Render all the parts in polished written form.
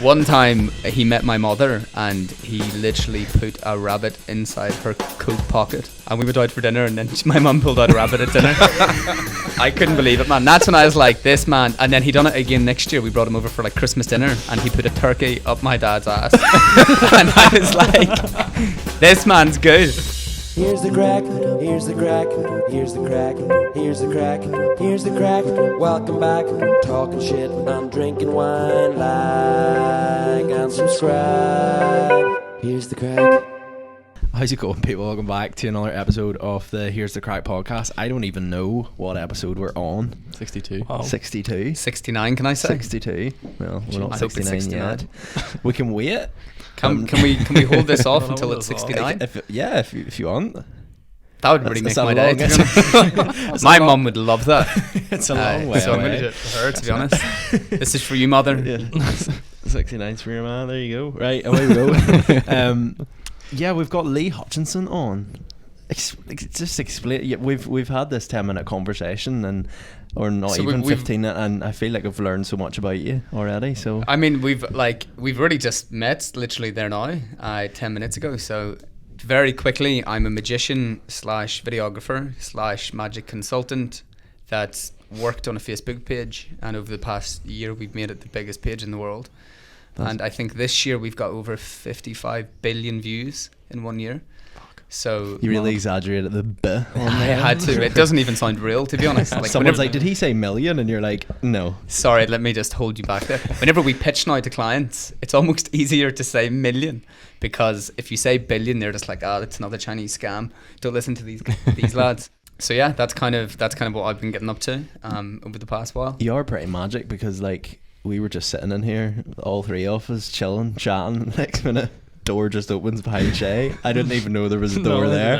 One time he met my mother and he literally put a rabbit inside her coat pocket, and we went out for dinner and then my mum pulled out a rabbit at dinner. I couldn't believe it, man. That's when I was like, this man. And then he done it again next year. We brought him over for like Christmas dinner and he put a turkey up my dad's ass. And I was like, this man's good. Here's the crack, here's the crack, here's the crack, here's the crack, here's the crack. Welcome back, talking shit, I'm drinking wine, like and subscribe. Here's the crack. How's it going, people? Welcome back to another episode of the Here's the Crack podcast. I don't even know what episode we're on. 62. Wow. 62? 69, can I say? 62. Well, we're not I hope it's 69 yet. We can wait. Can we hold this off until it's 69? If you want. That would really make my day. longest. My mum would love that. It's a long way so I'm away. going to do it for her, to be honest. This is for you, mother. Yeah. 69's for your man. There you go. Right, away we go. Yeah, we've got Lee Hutchinson on. Just explain. Yeah, we've had this 10-minute conversation, or not so even 15, and I feel like I've learned so much about you already. So I mean, we've already just met literally there now, 10 minutes ago. So very quickly, I'm a magician / videographer / magic consultant that's worked on a Facebook page, and over the past year, we've made it the biggest page in the world. And I think this year we've got over 55 billion views in 1 year. So you really exaggerated the bit. I had to. It doesn't even sound real, to be honest. Like someone's like, did he say million? And you're like, no. Sorry, let me just hold you back there. Whenever we pitch now to clients, it's almost easier to say million, because if you say billion, they're just like, that's another Chinese scam. Don't listen to these lads. So yeah, that's kind of what I've been getting up to over the past while. You are pretty magic, because like we were just sitting in here, all three of us chilling, chatting. Next minute, door just opens behind Shay. I didn't even know there was a door there.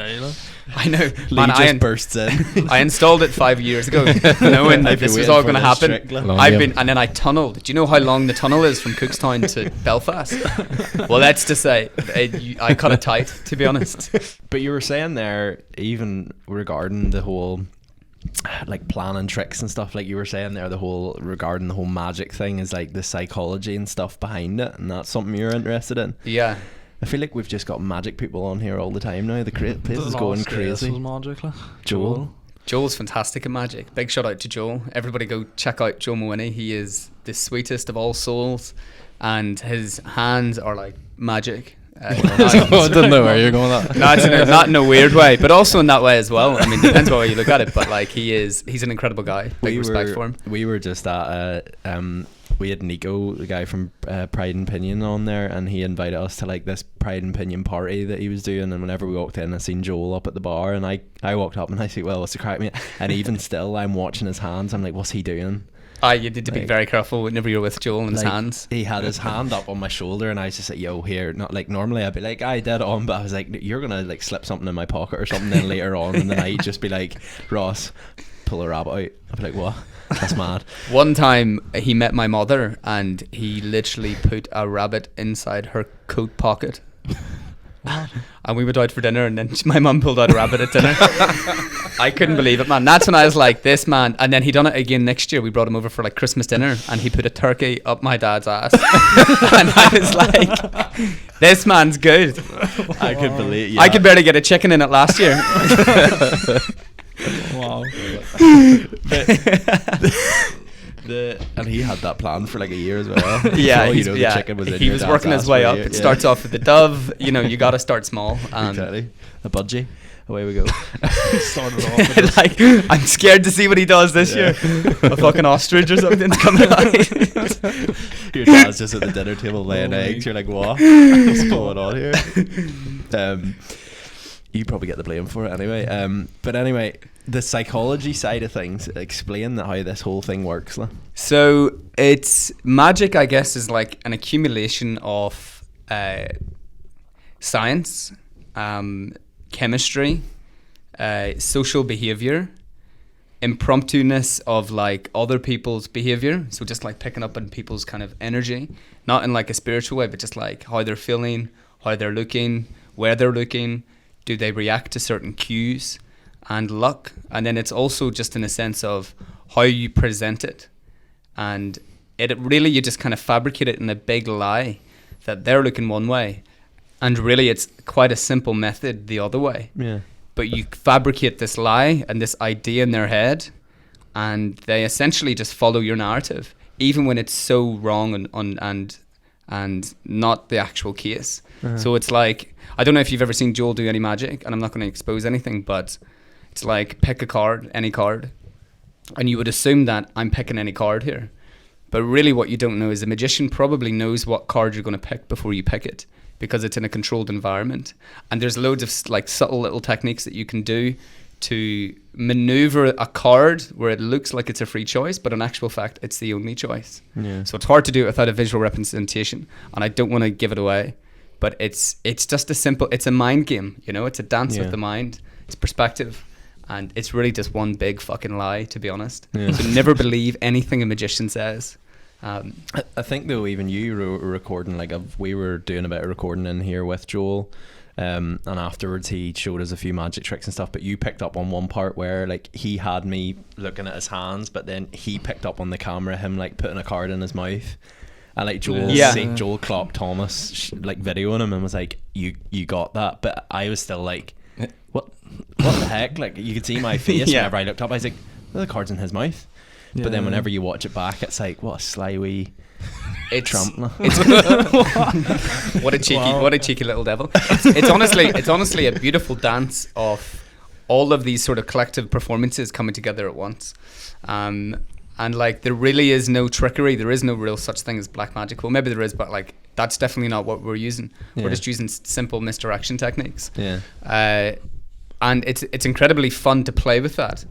I know. Lee Man, just bursts in. I installed it 5 years ago, knowing that this was all going to happen. And then I tunneled. Do you know how long the tunnel is from Cookstown to Belfast? Well, that's to say, I cut it tight, to be honest. But you were saying there, even regarding the whole like planning tricks and stuff, like you were saying there, regarding the whole magic thing is like the psychology and stuff behind it, and that's something you're interested in. Yeah, I feel like we've just got magic people on here all the time now. The place is going crazy. Joel's fantastic at magic. Big shout out to Joel. Everybody go check out Joel Mooney. He is the sweetest of all souls, and his hands are like magic. I don't know where you're going with that. No, it's not in a weird way, but also in that way as well. I mean, depends on how you look at it, but like he's an incredible guy. Big respect for him. We were just at we had Nico, the guy from Pride and Pinion, on there, and he invited us to like this Pride and Pinion party that he was doing. And whenever we walked in, I seen Joel up at the bar, and I walked up and I said, well, what's the crack, mate? And even still, I'm watching his hands. I'm like, what's he doing? You need to be very careful whenever you're with Joel and his hands. He had his hand up on my shoulder, and I was just like, yo, here. Not like normally I'd be like, I did it on, but I was like, you're gonna like slip something in my pocket or something, then later on in the night just be like, Ross, pull a rabbit out. I'd be like, what? That's mad. One time he met my mother and he literally put a rabbit inside her coat pocket. And we went out for dinner and then my mum pulled out a rabbit at dinner. I couldn't believe it, man. That's when I was like, this man. And then he done it again next year. We brought him over for like Christmas dinner and he put a turkey up my dad's ass. And I was like, this man's good. I could believe. Yeah. I could barely get a chicken in it last year. Wow. And he had that plan for like a year as well. Yeah, the chicken was in he your was dad's working his ass way for a up. year. It starts off with the dove. You got to start small. Exactly. A budgie. Away we go. Started off with like, I'm scared to see what he does this year. A fucking ostrich or something's coming out. Your dad's just at the dinner table laying eggs. You're like, what? What's going on here? You probably get the blame for it anyway. But anyway, the psychology side of things, explain how this whole thing works. So it's magic, I guess, is like an accumulation of science, chemistry, social behavior, impromptu-ness of like other people's behavior. So just like picking up on people's kind of energy, not in like a spiritual way, but just like how they're feeling, how they're looking, where they're looking, do they react to certain cues, and luck. And then it's also just in a sense of how you present it. And it really, you just kind of fabricate it in a big lie that they're looking one way, and really it's quite a simple method the other way. Yeah. But you fabricate this lie and this idea in their head, and they essentially just follow your narrative, even when it's so wrong and not the actual case. So it's like, I don't know if you've ever seen Joel do any magic, and I'm not going to expose anything, but it's like, pick a card, any card, and you would assume that I'm picking any card here. But really what you don't know is the magician probably knows what card you're going to pick before you pick it, because it's in a controlled environment. And there's loads of like subtle little techniques that you can do to maneuver a card where it looks like it's a free choice, but in actual fact it's the only choice. So it's hard to do it without a visual representation, and I don't want to give it away, but it's just it's a mind game, you know, it's a dance with the mind, it's perspective, and it's really just one big fucking lie, to be honest. So never believe anything a magician says. I think though, even you were recording, like we were doing a bit of recording in here with Joel, and afterwards he showed us a few magic tricks and stuff, but you picked up on one part where like he had me looking at his hands, but then he picked up on the camera him like putting a card in his mouth, and like Joel clocked Thomas like videoing him and was like, you got that, but I was still like, what the heck, like you could see my face whenever I looked up. I was like, well, the card's in his mouth. But then whenever you watch it back, it's like, what a sly wee Trump. What a cheeky little devil. It's honestly a beautiful dance of all of these sort of collective performances coming together at once. And like, there really is no trickery. There is no real such thing as black magic. Well, maybe there is, but like, that's definitely not what we're using. We're just using simple misdirection techniques. And it's incredibly fun to play with that.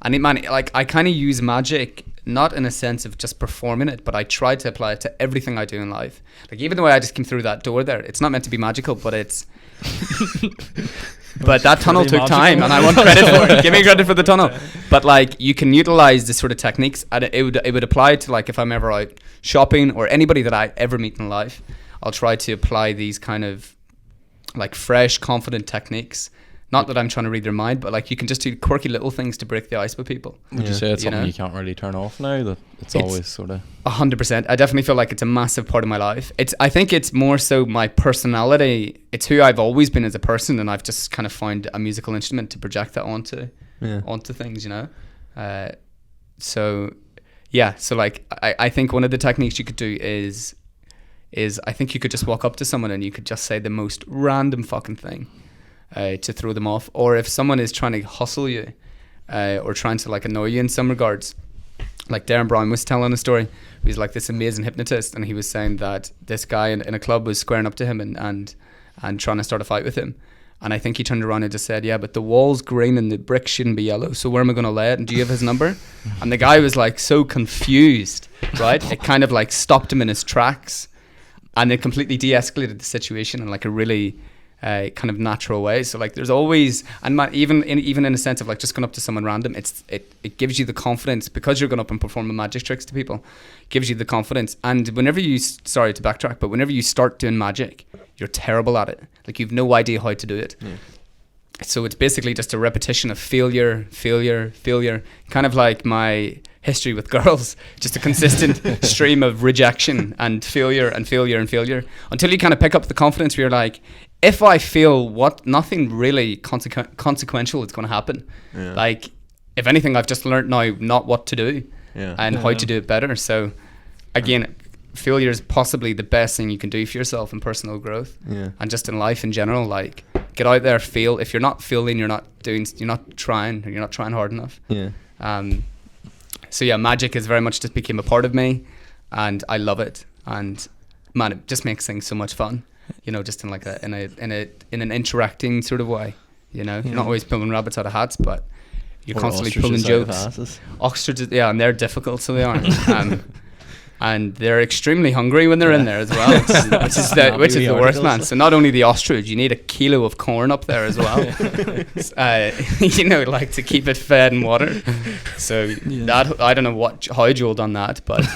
And like, I kind of use magic not in a sense of just performing it, but I try to apply it to everything I do in life. Like, even the way I just came through that door there, it's not meant to be magical, but it's but that tunnel took time, and I want credit for it. Give me credit for the tunnel. But like, you can utilize this sort of techniques, and it would apply to, like, if I'm ever out shopping or anybody that I ever meet in life, I'll try to apply these kind of like fresh, confident techniques. Not that I'm trying to read their mind, but like, you can just do quirky little things to break the ice with people. Would you say it's something you can't really turn off now? That it's always sort of 100%. I definitely feel like it's a massive part of my life. I think it's more so my personality. It's who I've always been as a person, and I've just kind of found a musical instrument to project that onto things, you know. So like, I think one of the techniques you could do is I think you could just walk up to someone and you could just say the most random fucking thing. To throw them off, or if someone is trying to hustle you or trying to like annoy you in some regards, like Darren Brown was telling a story. He was like this amazing hypnotist, and he was saying that this guy in a club was squaring up to him and trying to start a fight with him, and I think he turned around and just said, yeah, but the wall's green and the bricks shouldn't be yellow, so where am I going to lay it, and do you have his number? And the guy was like so confused, right? It kind of like stopped him in his tracks, and it completely de-escalated the situation in like a really kind of natural way. So like, there's always, and even in a sense of like just going up to someone random, it gives you the confidence, because you're going up and performing magic tricks to people, gives you the confidence. And whenever you, sorry to backtrack, but whenever you start doing magic, you're terrible at it. Like, you've no idea how to do it. So it's basically just a repetition of failure, kind of like my history with girls, just a consistent stream of rejection and failure until you kind of pick up the confidence where you're like, if I feel nothing really consequential is going to happen. Like, if anything, I've just learned now not what to do and how to do it better. So again, failure is possibly the best thing you can do for yourself in personal growth and just in life in general. Like, get out there, fail. If you're not failing, you're not trying hard enough. So yeah, magic is very much just became a part of me, and I love it. And man, it just makes things so much fun. You know, just in like in an interacting sort of way. You know, you're not always pulling rabbits out of hats, but you're constantly pulling jokes. Ostriches, yeah, and they're difficult, so they are. And they're extremely hungry when they're in there as well, which is the worst, man. So not only the ostrich, you need a kilo of corn up there as well. You know, like, to keep it fed and watered. So that, I don't know how Joel done that, but.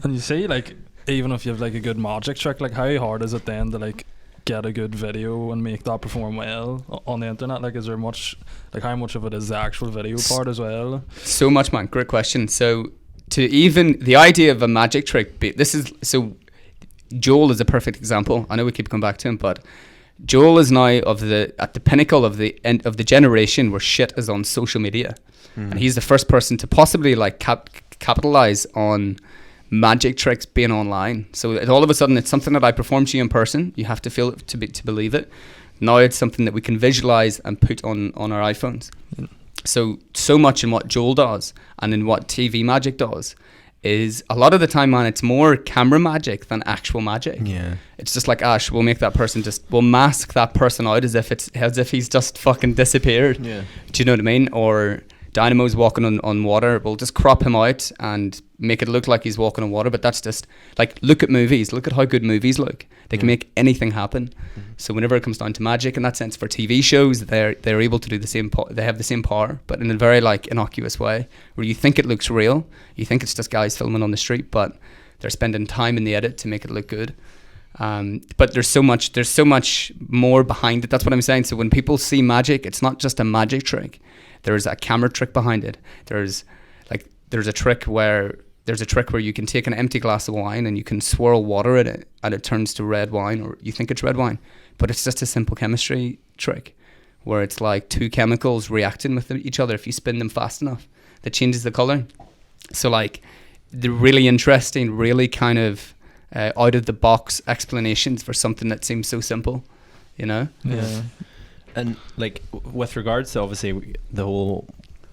And you see, like, even if you have like a good magic trick, like, how hard is it then to like get a good video and make that perform well on the internet? Like, is there much, like, how much of it is the actual video part as well? So much, man. Great question. So to even the idea of a magic trick. Joel is a perfect example. I know we keep coming back to him, but Joel is now at the pinnacle of the end of the generation where shit is on social media, and he's the first person to possibly like capitalize on magic tricks being online. So all of a sudden, it's something that I perform to you in person. You have to feel it to believe it. Now it's something that we can visualize and put on our iPhones. So much in what Joel does and in what TV magic does is a lot of the time, man, it's more camera magic than actual magic. Yeah, it's just like Ash. We'll make that person we'll mask that person out as if he's just fucking disappeared. Yeah, do you know what I mean? Or Dynamo's walking on water. We'll just crop him out and make it look like he's walking on water. But that's just like, look at movies. Look at how good movies look. They can make anything happen. So whenever it comes down to magic, in that sense, for TV shows, they're able to do the same. They have the same power, but in a very like innocuous way, where you think it looks real. You think it's just guys filming on the street, but they're spending time in the edit to make it look good. But there's so much more behind it. That's what I'm saying. So when people see magic, it's not just a magic trick. There's a camera trick behind it. There's a trick where you can take an empty glass of wine and you can swirl water in it and it turns to red wine, or you think it's red wine, but it's just a simple chemistry trick where it's like two chemicals reacting with each other. If you spin them fast enough, that changes the color. So like the really interesting, really kind of out of the box explanations for something that seems so simple, you know? Yeah. And like with regards to obviously the whole,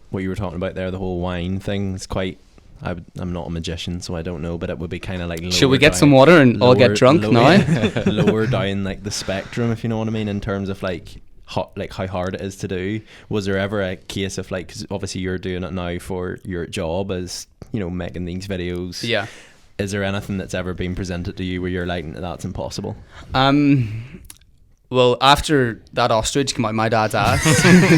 what you were talking about there, the whole wine thing is quite, I'm not a magician, so I don't know, but it would be kind of like, should we get some water and all get drunk now? Lower down like the spectrum, if you know what I mean, in terms of like how hard it is to do. Was there ever a case of like, 'cause obviously you're doing it now for your job as, you know, making these videos. Yeah. Is there anything that's ever been presented to you where you're like, that's impossible? Well, after that ostrich came out my dad's ass,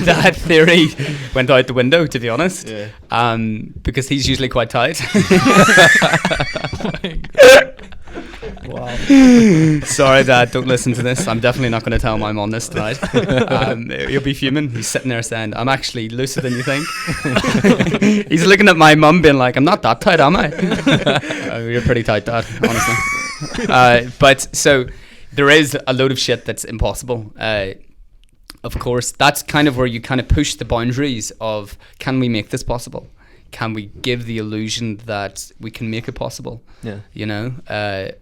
that theory went out the window, to be honest. Yeah. Because he's usually quite tight. Wow. Sorry, Dad, don't listen to this. I'm definitely not going to tell my mom this tonight. He'll be fuming. He's sitting there saying, I'm actually looser than you think. He's looking at my mum being like, I'm not that tight, am I? You're pretty tight, Dad, honestly. But so there is a load of shit that's impossible. Of course, that's kind of where you kind of push the boundaries of, can we make this possible? Can we give the illusion that we can make it possible? Yeah. You know, and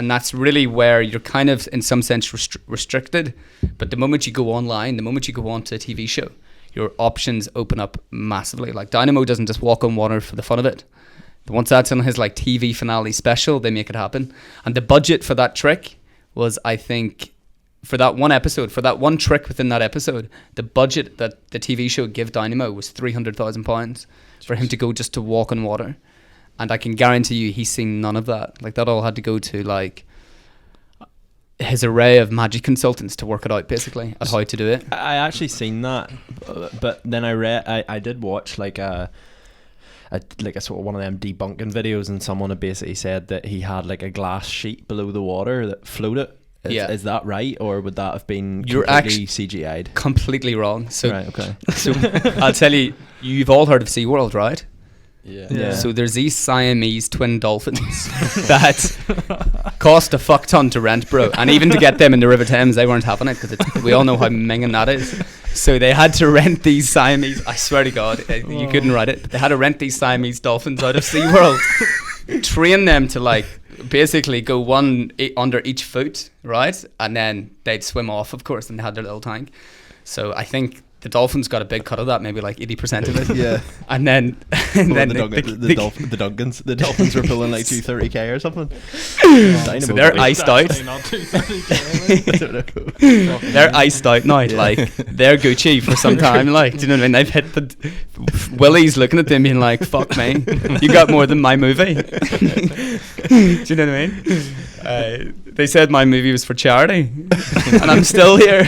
that's really where you're kind of in some sense restricted. But the moment you go online, the moment you go onto a TV show, your options open up massively. Like Dynamo doesn't just walk on water for the fun of it. But once that's in his like TV finale special, they make it happen. And the budget for that trick was, I think, for that one episode, for that one trick within that episode, the budget that the TV show gave Dynamo was £300,000 for him to go just to walk on water. And I can guarantee you he's seen none of that. Like, that all had to go to like his array of magic consultants to work it out, basically, at how to do it. I actually seen that, but then I did watch like a sort of one of them debunking videos, and someone had basically said that he had like a glass sheet below the water that floated. Is that right, or would that have been completely CGI'd? Completely wrong. So, right, okay. So I'll tell you, you've all heard of SeaWorld, right? Yeah. So there's these Siamese twin dolphins that cost a fuck ton to rent, bro. And even to get them in the River Thames, they weren't having it, because we all know how minging that is. So they had to rent these Siamese, I swear to God, you couldn't write it. They had to rent these Siamese dolphins out of SeaWorld, train them to like basically go one under each foot, right? And then they'd swim off, of course, and they had their little tank. So I think the dolphins got a big cut of that, maybe like 80% of it. Yeah. And then the dolphins were pulling like 230k or something. So they're iced out. They're iced out now. Like, they're Gucci for some time. Like, do you know what I mean? They've hit the Willie's looking at them being like, fuck me, you got more than my movie. Do you know what I mean? They said my movie was for charity, and I'm still here.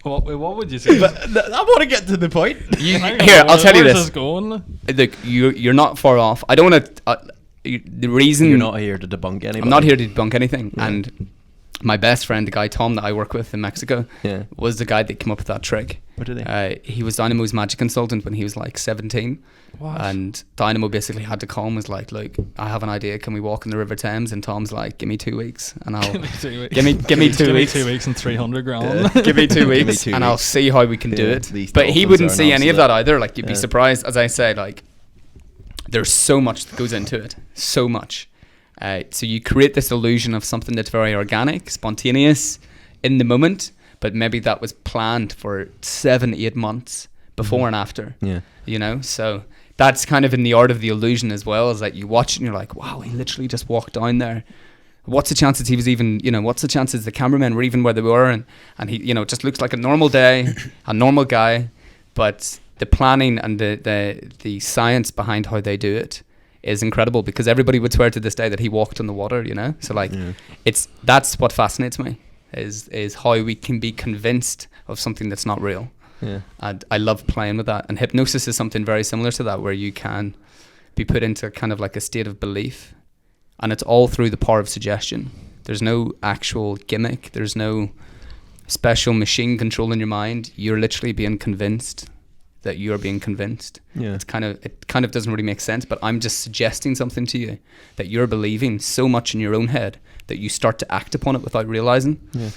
What would you say? But I want to get to the point. Here, I'll tell you this. Look, you're not far off. I don't want to. The reason you're not here to debunk anything. I'm not here to debunk anything. Yeah. And my best friend, the guy Tom that I work with in Mexico, was the guy that came up with that trick. What did he? He was Dynamo's magic consultant when he was like 17. What? And Dynamo basically had to call him, was like, look, I have an idea, can we walk in the River Thames? And Tom's like, give me 2 weeks and I'll Give me 2 weeks. give me 2 weeks. Give me 2 weeks and 300 grand. Give me 2 Give me weeks 2 and I'll weeks. see how we can do Yeah, it. these But he dolphins wouldn't are see an any of that absolute- either. Like, you'd be surprised, as I say, like, there's so much that goes into it. So much. So you create this illusion of something that's very organic, spontaneous, in the moment, but maybe that was planned for 7-8 months before and after. Yeah. You know, so that's kind of in the art of the illusion as well, is that you watch it and you're like, wow, he literally just walked down there. What's the chances he was even, you know, what's the chances the cameramen were even where they were, and he, you know, just looks like a normal day, a normal guy, but the planning and the science behind how they do it is incredible, because everybody would swear to this day that he walked on the water, you know. So like, that's what fascinates me, is how we can be convinced of something that's not real. Yeah. And I love playing with that. And hypnosis is something very similar to that, where you can be put into kind of like a state of belief, and it's all through the power of suggestion. There's no actual gimmick. There's no special machine controlling your mind. You're literally being convinced that you're being convinced. Yeah. It kind of doesn't really make sense, but I'm just suggesting something to you that you're believing so much in your own head that you start to act upon it without realizing. Yeah.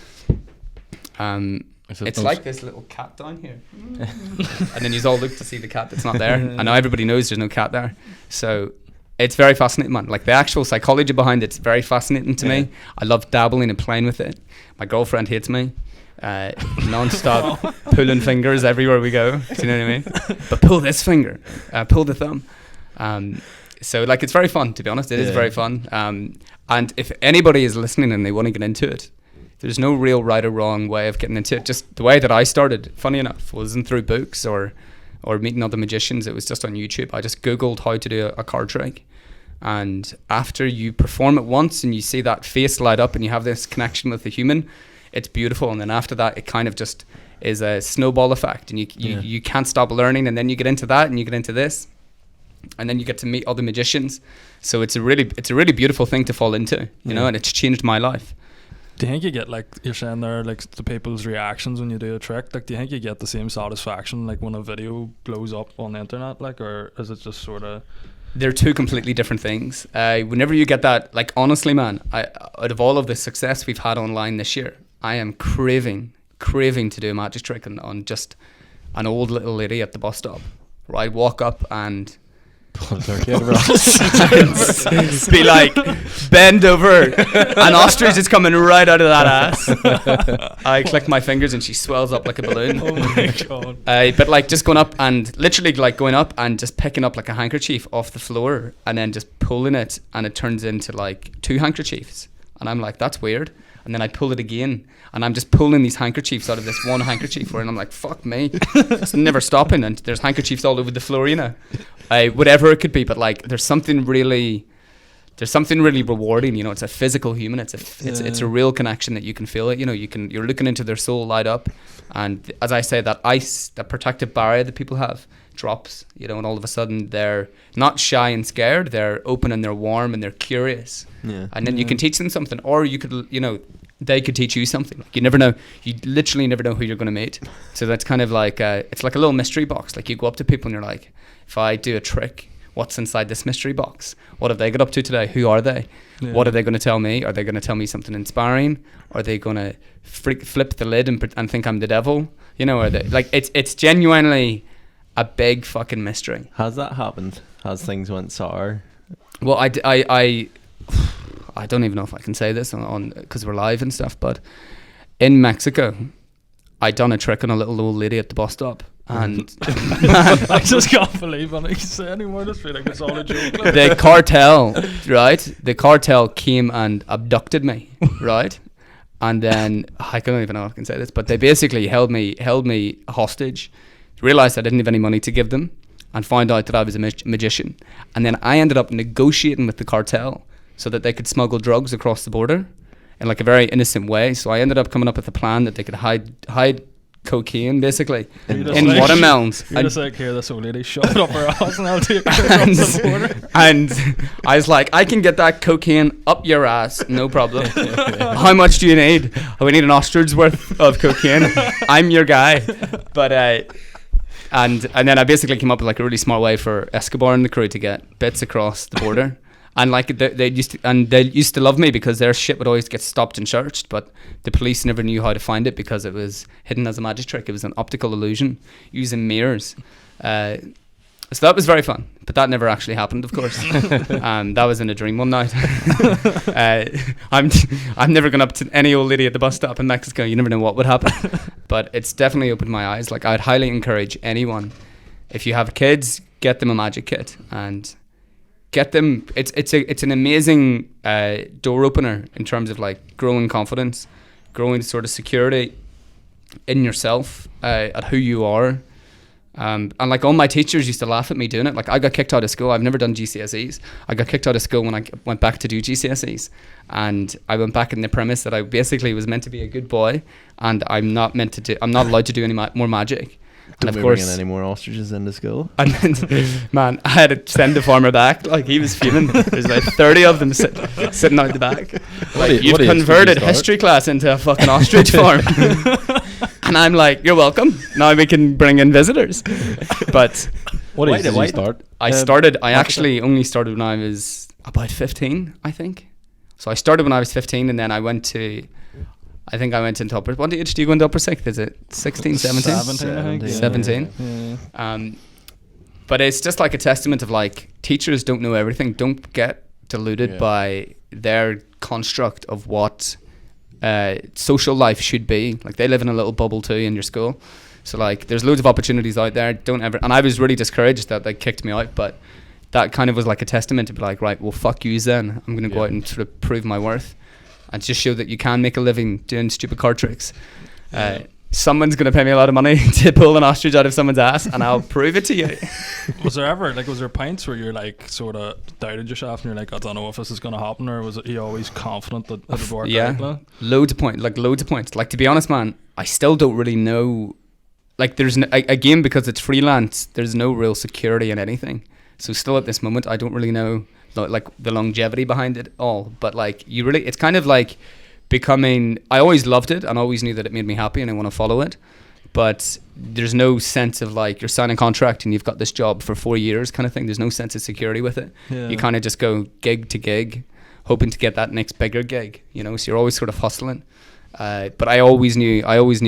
It's like this little cat down here. And then you all look to see the cat that's not there. I know everybody knows there's no cat there. So it's very fascinating, man. Like, the actual psychology behind it's very fascinating to me. I love dabbling and playing with it. My girlfriend hates me. Non-stop pulling fingers everywhere we go. Do you know what I mean? But pull this finger. Pull the thumb. So like, it's very fun, to be honest. It is very fun. And if anybody is listening and they want to get into it, there's no real right or wrong way of getting into it. Just the way that I started, funny enough, wasn't through books or meeting other magicians. It was just on YouTube. I just Googled how to do a card trick. And after you perform it once and you see that face light up and you have this connection with the human, it's beautiful. And then after that, it kind of just is a snowball effect. And you can't stop learning. And then you get into that and you get into this. And then you get to meet other magicians. So it's a really beautiful thing to fall into, you know, and it's changed my life. Do you think you get, like you're saying there, like the people's reactions when you do a trick? Like, do you think you get the same satisfaction like when a video blows up on the internet? Like, or is it just sort of? They're two completely different things. Whenever you get that, like, honestly, man, out of all of the success we've had online this year, I am craving to do a magic trick on just an old little lady at the bus stop, where I walk up and be like, bend over, an ostrich is coming right out of that ass. I click my fingers and she swells up like a balloon. Oh my god. But like, just going up and literally like going up and just picking up like a handkerchief off the floor and then just pulling it, and it turns into like 2 handkerchiefs, and I'm like, that's weird. And then I pull it again, and I'm just pulling these handkerchiefs out of this one handkerchief, and I'm like, fuck me, it's never stopping, and there's handkerchiefs all over the floor, you know. Whatever it could be, but like, there's something really rewarding, you know. It's a physical human. It's a real connection that you can feel it, you know. You're looking into their soul light up, and as I say, that ice, that protective barrier that people have, drops, you know, and all of a sudden they're not shy and scared, they're open and they're warm and they're curious. And then you can teach them something, or you could, you know, they could teach you something. Like, you never know, you literally never know who you're going to meet. So that's kind of like it's like a little mystery box. Like, you go up to people and you're like, if I do a trick, what's inside this mystery box? What have they got up to today? Who are they? What are they going to tell me? Are they going to tell me something inspiring? Are they going to flip the lid and think I'm the devil? You know, are they like, it's genuinely a big fucking mystery. Has that happened? Has things went sour? Well, I don't even know if I can say this on because we're live and stuff, but in Mexico, I done a trick on a little old lady at the bus stop, and I just can't believe I can say anymore. I just feel like it's all a joke. the cartel, right? The cartel came and abducted me, right? And then I don't even know if I can say this, but they basically held me hostage. Realized I didn't have any money to give them, and found out that I was a magician. And then I ended up negotiating with the cartel so that they could smuggle drugs across the border in like a very innocent way. So I ended up coming up with a plan that they could hide cocaine basically You're just in like- watermelons. You're And- just like, here, this old lady, shove it up her ass and I'll take her across the border. and I was like, I can get that cocaine up your ass, no problem. How much do you need? Oh, we need an ostrich worth of cocaine. I'm your guy. But and then I basically came up with like a really smart way for Escobar and the crew to get bits across the border. And like they used to love me because their shit would always get stopped and searched, but the police never knew how to find it because it was hidden as a magic trick. It was an optical illusion using mirrors. So that was very fun, but that never actually happened, of course. That was in a dream one night. I'm never going up to any old lady at the bus stop in Mexico. You never know what would happen. But it's definitely opened my eyes. Like, I'd highly encourage anyone, if you have kids, get them a magic kit and get them. It's an amazing door opener in terms of like growing confidence, growing sort of security in yourself, at who you are. And like all my teachers used to laugh at me doing it. Like, I got kicked out of school. I've never done GCSEs. I got kicked out of school when I went back to do GCSEs, and I went back in the premise that I basically was meant to be a good boy, and I'm not allowed to do any more magic. And of course, bringing any more ostriches into school. And then, man, I had to send the farmer back. Like, he was fuming. There's like 30 of them sitting out the back. Like, you've converted history class into a fucking ostrich farm. And I'm like, you're welcome. Now we can bring in visitors. But What age did you start? I actually only started when I was about 15, I think. So I started when I was 15, and then I went into upper. What age do you go into upper sixth? Is it 16, 17? 17, I think. 17. Yeah. But it's just like a testament of like, teachers don't know everything. Don't get deluded by their construct of what social life should be. Like, they live in a little bubble too in your school. So like, there's loads of opportunities out there. Don't ever. And I was really discouraged that they kicked me out, but that kind of was like a testament to be like, right, well, fuck you then. I'm going to go out and sort of prove my worth and just show that you can make a living doing stupid card tricks. Someone's going to pay me a lot of money to pull an ostrich out of someone's ass, and I'll prove it to you. Was there points where you're like sort of doubted yourself and you're like, I don't know if this is going to happen, or was it you always confident that it would work out? Like? Loads of points. Like, to be honest, man, I still don't really know. Like, there's again, because it's freelance, there's no real security in anything. So still at this moment, I don't really know like the longevity behind it all. But like, it's kind of like becoming. I always loved it and always knew that it made me happy and I want to follow it. But there's no sense of like, you're signing a contract and you've got this job for 4 years kind of thing. There's no sense of security with it. Yeah. You kind of just go gig to gig, hoping to get that next bigger gig, you know. So you're always sort of hustling. But I always knew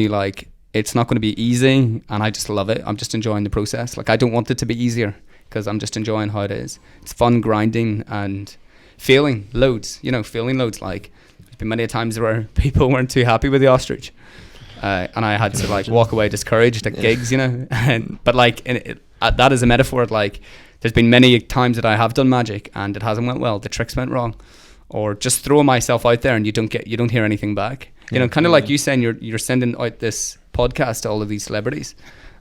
like, it's not going to be easy, and I just love it. I'm just enjoying the process. Like, I don't want it to be easier because I'm just enjoying how it is. It's fun grinding and failing loads. Like, there's been many times where people weren't too happy with the ostrich, and I had to like walk away discouraged at gigs, you know. But like, that is a metaphor. Like, there's been many times that I have done magic and it hasn't went well. The tricks went wrong, or just throw myself out there and you don't hear anything back. You know, kind of like you saying you're sending out this podcast to all of these celebrities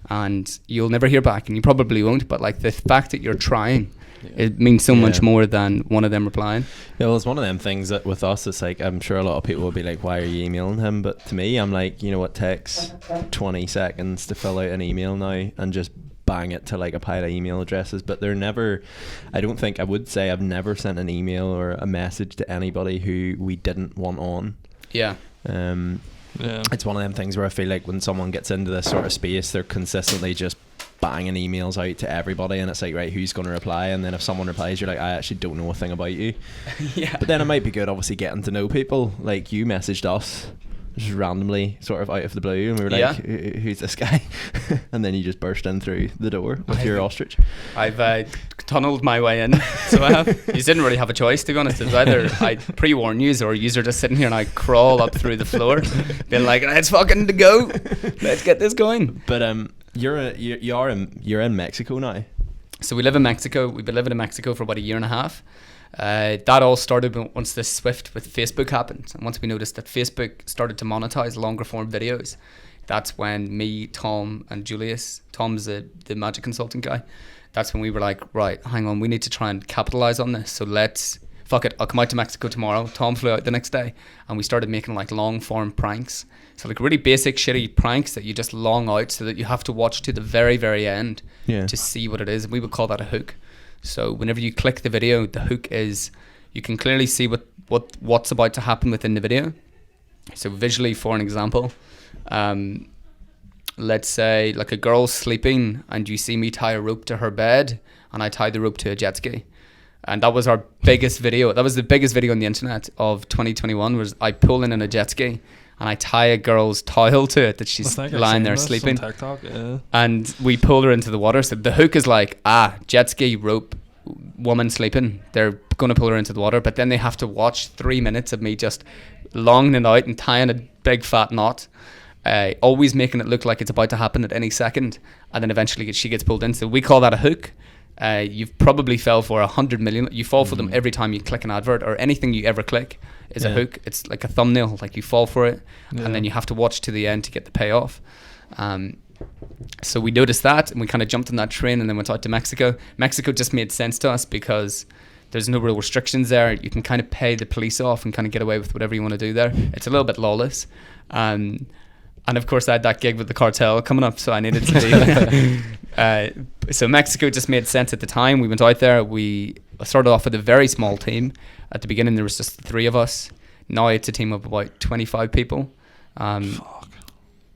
and you'll never hear back, and you probably won't, but like, the fact that you're trying, it means so much more than one of them replying. Yeah, well, it's one of them things that with us, it's like, I'm sure a lot of people will be like, why are you emailing him? But to me, I'm like, you know, it takes 20 seconds to fill out an email now and just bang it to like a pile of email addresses. But they're never, I would say I've never sent an email or a message to anybody who we didn't want on. Yeah. It's one of them things where I feel like when someone gets into this sort of space, they're consistently just banging emails out to everybody, and it's like, right, who's going to reply? And then if someone replies, you're like, I actually don't know a thing about you. Yeah. But then it might be good, obviously, getting to know people. Like, you messaged us just randomly, sort of out of the blue, and we were like, who's this guy? And then you just burst in through the door with your ostrich. I've tunneled my way in, so I have. You didn't really have a choice, to be honest. It was either I pre-warn you, or you're just sitting here and I crawl up through the floor, being like, let's fucking go, let's get this going. But you're in Mexico now. So we live in Mexico. We've been living in Mexico for about a year and a half. That all started once this swift with Facebook happened, and once we noticed that Facebook started to monetize longer form videos. That's when me, Tom, and Julius, Tom's the magic consulting guy, that's when we were like, right, hang on, we need to try and capitalize on this. So let's fuck it, I'll come out to Mexico tomorrow. Tom flew out the next day, and we started making like long form pranks. So like really basic shitty pranks that you just long out so that you have to watch to the very, very end to see what it is. And we would call that a hook. So whenever you click the video, the hook is, you can clearly see what's about to happen within the video. So visually, for an example, let's say like a girl's sleeping and you see me tie a rope to her bed and I tie the rope to a jet ski. And that was our biggest video. That was the biggest video on the internet of 2021, was I pull in a jet ski and I tie a girl's towel to it that she's lying there sleeping. TikTok, yeah. And we pull her into the water. So the hook is like, jet ski, rope, woman sleeping. They're going to pull her into the water. But then they have to watch 3 minutes of me just longing it out and tying a big fat knot. Always making it look like it's about to happen at any second. And then eventually she gets pulled in. So we call that a hook. You've probably fell for 100 million. You fall for them every time you click an advert, or anything you ever click is a hook. It's like a thumbnail, like you fall for it, and then you have to watch to the end to get the payoff. So we noticed that, and we kind of jumped on that train and then went out to Mexico. Mexico just made sense to us because there's no real restrictions there. You can kind of pay the police off and kind of get away with whatever you want to do there. It's a little bit lawless. And of course I had that gig with the cartel coming up, so I needed to be so Mexico just made sense at the time. We went out there. We started off with a very small team. At the beginning there was just 3 of us. Now it's a team of about 25 people.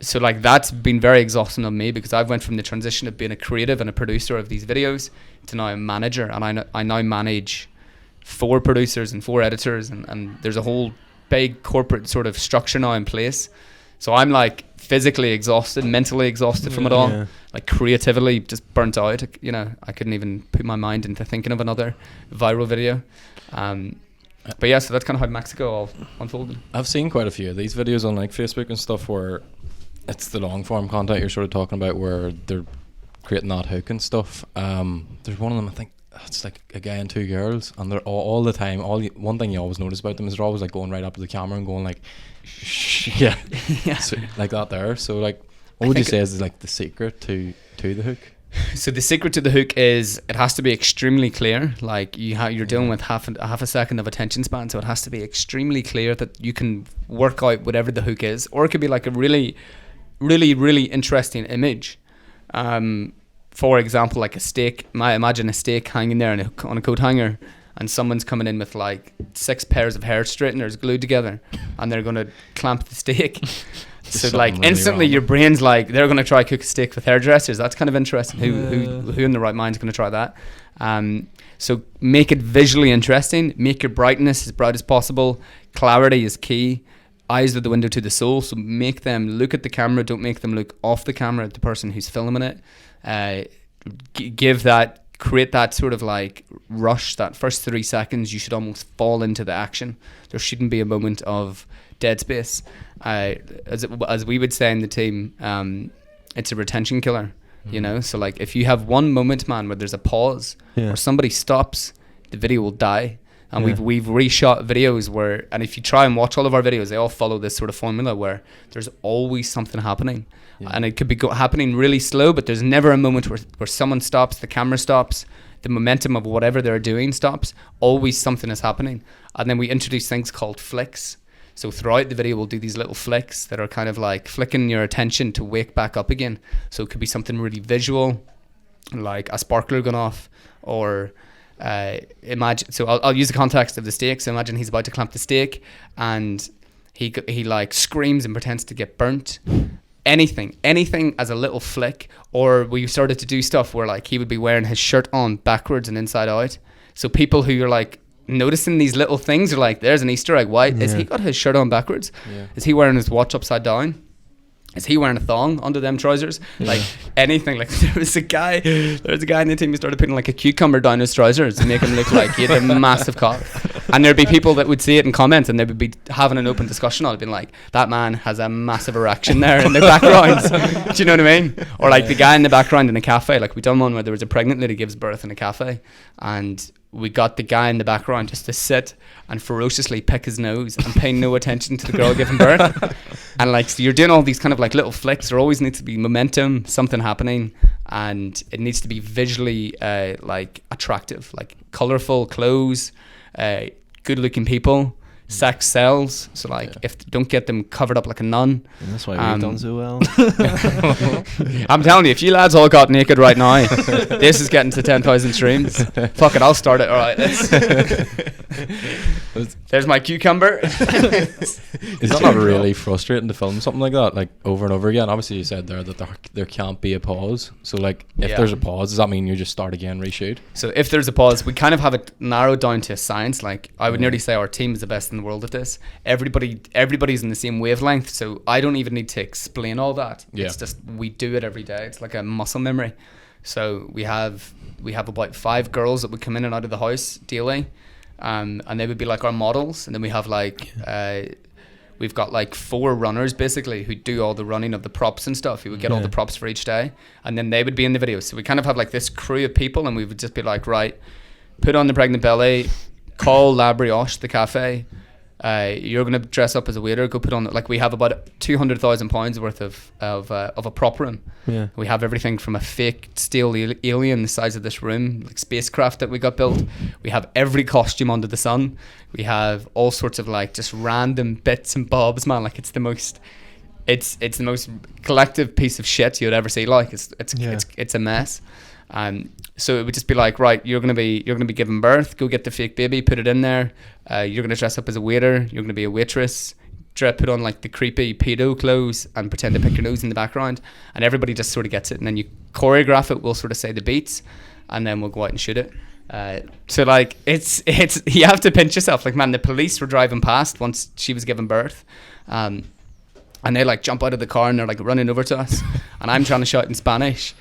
So like that's been very exhausting on me, because I've went from the transition of being a creative and a producer of these videos to now a manager, and I now manage 4 producers and 4 editors, and there's a whole big corporate sort of structure now in place. So I'm like physically exhausted, mentally exhausted from it all, like creatively just burnt out. You know, I couldn't even put my mind into thinking of another viral video. But yeah, so that's kind of how Mexico all unfolded. I've seen quite a few of these videos on like Facebook and stuff where it's the long form content you're sort of talking about, where they're creating that hook and stuff. There's one of them, I think it's like a guy and 2 girls, and they're all the time, one thing you always notice about them is they're always like going right up to the camera and going like yeah. So, like that there. So like, what would you say is like the secret to the hook? So the secret to the hook is it has to be extremely clear. Like you're dealing with half a second of attention span, so it has to be extremely clear that you can work out whatever the hook is. Or it could be like a really, really, really interesting image. For example, like a steak. Imagine a steak hanging there on a coat hanger, and someone's coming in with like 6 pairs of hair straighteners glued together, and they're going to clamp the steak. So like really instantly wrong. Your brain's like, they're going to try cook a steak with hairdressers. That's kind of interesting. Who in the right mind is going to try that? So make it visually interesting. Make your brightness as bright as possible. Clarity is key. Eyes are the window to the soul. So make them look at the camera. Don't make them look off the camera at the person who's filming it. Create that sort of like rush. That first 3 seconds, you should almost fall into the action. There shouldn't be a moment of dead space. As we would say in the team, it's a retention killer. You know, so like if you have one moment, man, where there's a pause or somebody stops, the video will die. And we've reshot videos where, and if you try and watch all of our videos, they all follow this sort of formula where there's always something happening. And it could be happening really slow, but there's never a moment where someone stops, the camera stops, the momentum of whatever they're doing stops. Always something is happening. And then we introduce things called flicks. So throughout the video, we'll do these little flicks that are kind of like flicking your attention to wake back up again. So it could be something really visual, like a sparkler going off, or imagine. So I'll use the context of the steak. So imagine he's about to clamp the steak, and he like screams and pretends to get burnt. Anything as a little flick. Or we started to do stuff where like he would be wearing his shirt on backwards and inside out. So people who are like noticing these little things are like, there's an Easter egg. Why is he got his shirt on backwards? Is he wearing his watch upside down? Is he wearing a thong under them trousers? Like anything. Like there was a guy in the team who started putting like a cucumber down his trousers to make him look like he had a massive cock. And there'd be people that would see it and comment, and they would be having an open discussion on it, being like, that man has a massive erection there in the background. Do you know what I mean? Or like the guy in the background in a cafe. Like we done one where there was a pregnant lady gives birth in a cafe, and we got the guy in the background just to sit and ferociously pick his nose and pay no attention to the girl giving birth. And like, so you're doing all these kind of like little flicks. There always needs to be momentum, something happening, and it needs to be visually like attractive, like colorful clothes, good looking people. Sex sells, so like if don't get them covered up like a nun. And that's why we've done so well. I'm telling you, if you lads all got naked right now, this is getting to 10,000 streams. Fuck it, I'll start it. All right, there's my cucumber. Is that not really frustrating to film something like that, like over and over again? Obviously, you said there that there can't be a pause. So like, if there's a pause, does that mean you just start again, reshoot? So if there's a pause, we kind of have it narrowed down to a science. Like I would nearly say our team is the best in the world at this. Everybody's in the same wavelength, so I don't even need to explain all that. It's just we do it every day. It's like a muscle memory. So we have about 5 girls that would come in and out of the house daily, and they would be like our models. And then we have like we've got like 4 runners basically who do all the running of the props and stuff. We would get all the props for each day, and then they would be in the video. So we kind of have like this crew of people, and we would just be like, right, put on the pregnant belly, call La Brioche, the cafe. You're gonna dress up as a waiter. Go put on, like, we have about £200,000 worth of a prop room. Yeah. We have everything from a fake steel alien the size of this room, like spacecraft that we got built. We have every costume under the sun. We have all sorts of like just random bits and bobs, man. Like it's the most collective piece of shit you'd ever see. Like it's a mess. So it would just be like, right, you're gonna be giving birth. Go get the fake baby, put it in there. You're gonna dress up as a waiter. You're gonna be a waitress. Put on like the creepy pedo clothes and pretend to pick your nose in the background, and everybody just sort of gets it. And then you choreograph it. We'll sort of say the beats, and then we'll go out and shoot it. So like it's you have to pinch yourself. Like, man, the police were driving past once she was giving birth. And they like jump out of the car and they're like running over to us, and I'm trying to shout in Spanish.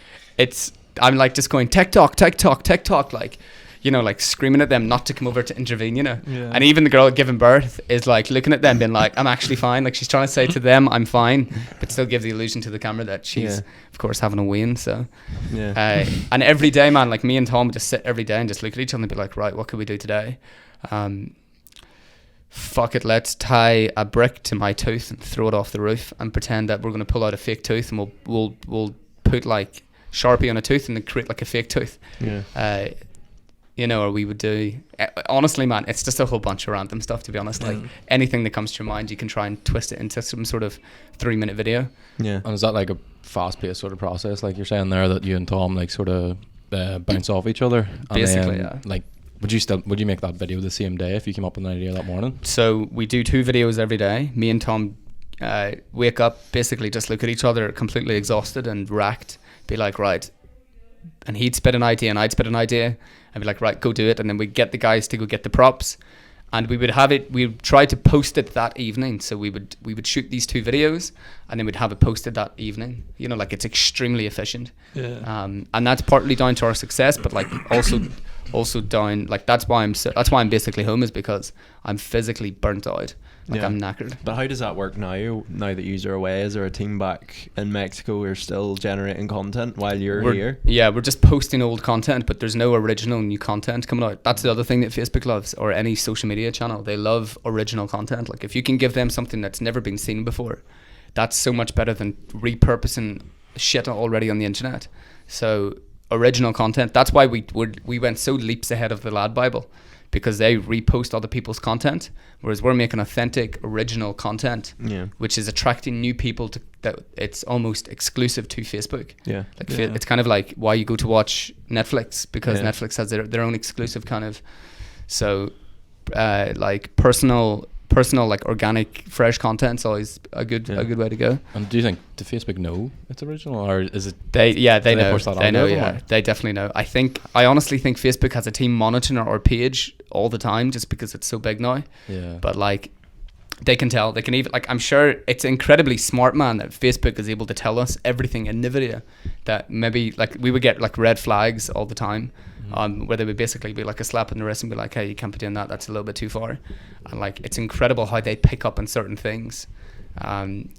I'm like just going TikTok, TikTok, TikTok, like, you know, like screaming at them not to come over to intervene, you know. Yeah. And even the girl giving birth is like looking at them being like, I'm actually fine. Like she's trying to say to them, I'm fine, but still gives the illusion to the camera that she's of course having a wean. So and every day, man, like me and Tom would just sit every day and just look at each other and be like, right, what could we do today? Fuck it, let's tie a brick to my tooth and throw it off the roof and pretend that we're going to pull out a fake tooth, and we'll put like Sharpie on a tooth and then create like a fake tooth. You know, or we would do, honestly, man, it's just a whole bunch of random stuff, to be honest. Like anything that comes to your mind, you can try and twist it into some sort of 3-minute video. Yeah. And is that like a fast-paced sort of process, like you're saying there, that you and Tom like sort of bounce off each other? Basically, and then, like, would you make that video the same day if you came up with an idea that morning? So we do 2 videos every day. Me and Tom wake up, basically just look at each other completely exhausted and racked, be like, right, and he'd spit an idea and I'd spit an idea. I'd be like, right, go do it. And then we'd get the guys to go get the props, and we would try to post it that evening. So we would shoot these 2 videos and then we'd have it posted that evening. You know, like it's extremely efficient. And that's partly down to our success, but like also down, like that's why I'm basically home, is because I'm physically burnt out. Like I'm knackered. But how does that work now that you're away? Is there a team back in Mexico who are still generating content while you're here? Yeah, we're just posting old content, but there's no original new content coming out. That's the other thing that Facebook loves, or any social media channel. They love original content. Like if you can give them something that's never been seen before, that's so much better than repurposing shit already on the internet. So original content, that's why we went so leaps ahead of the Lad Bible, because they repost other people's content, whereas we're making authentic, original content, which is attracting new people that it's almost exclusive to Facebook. It's kind of like why you go to watch Netflix, because Netflix has their own exclusive kind of, so like personal like organic fresh content's always a good way to go. And do you think, do Facebook know it's original, or is it they know they definitely know. I honestly think Facebook has a team monitoring our page all the time, just because it's so big now. But like they can tell, they can even, like, I'm sure it's incredibly smart, man, that Facebook is able to tell us everything in the video, that maybe like we would get like red flags all the time, where they would basically be like a slap in the wrist and be like, hey, you can't be doing that, that's a little bit too far. And like it's incredible how they pick up on certain things, and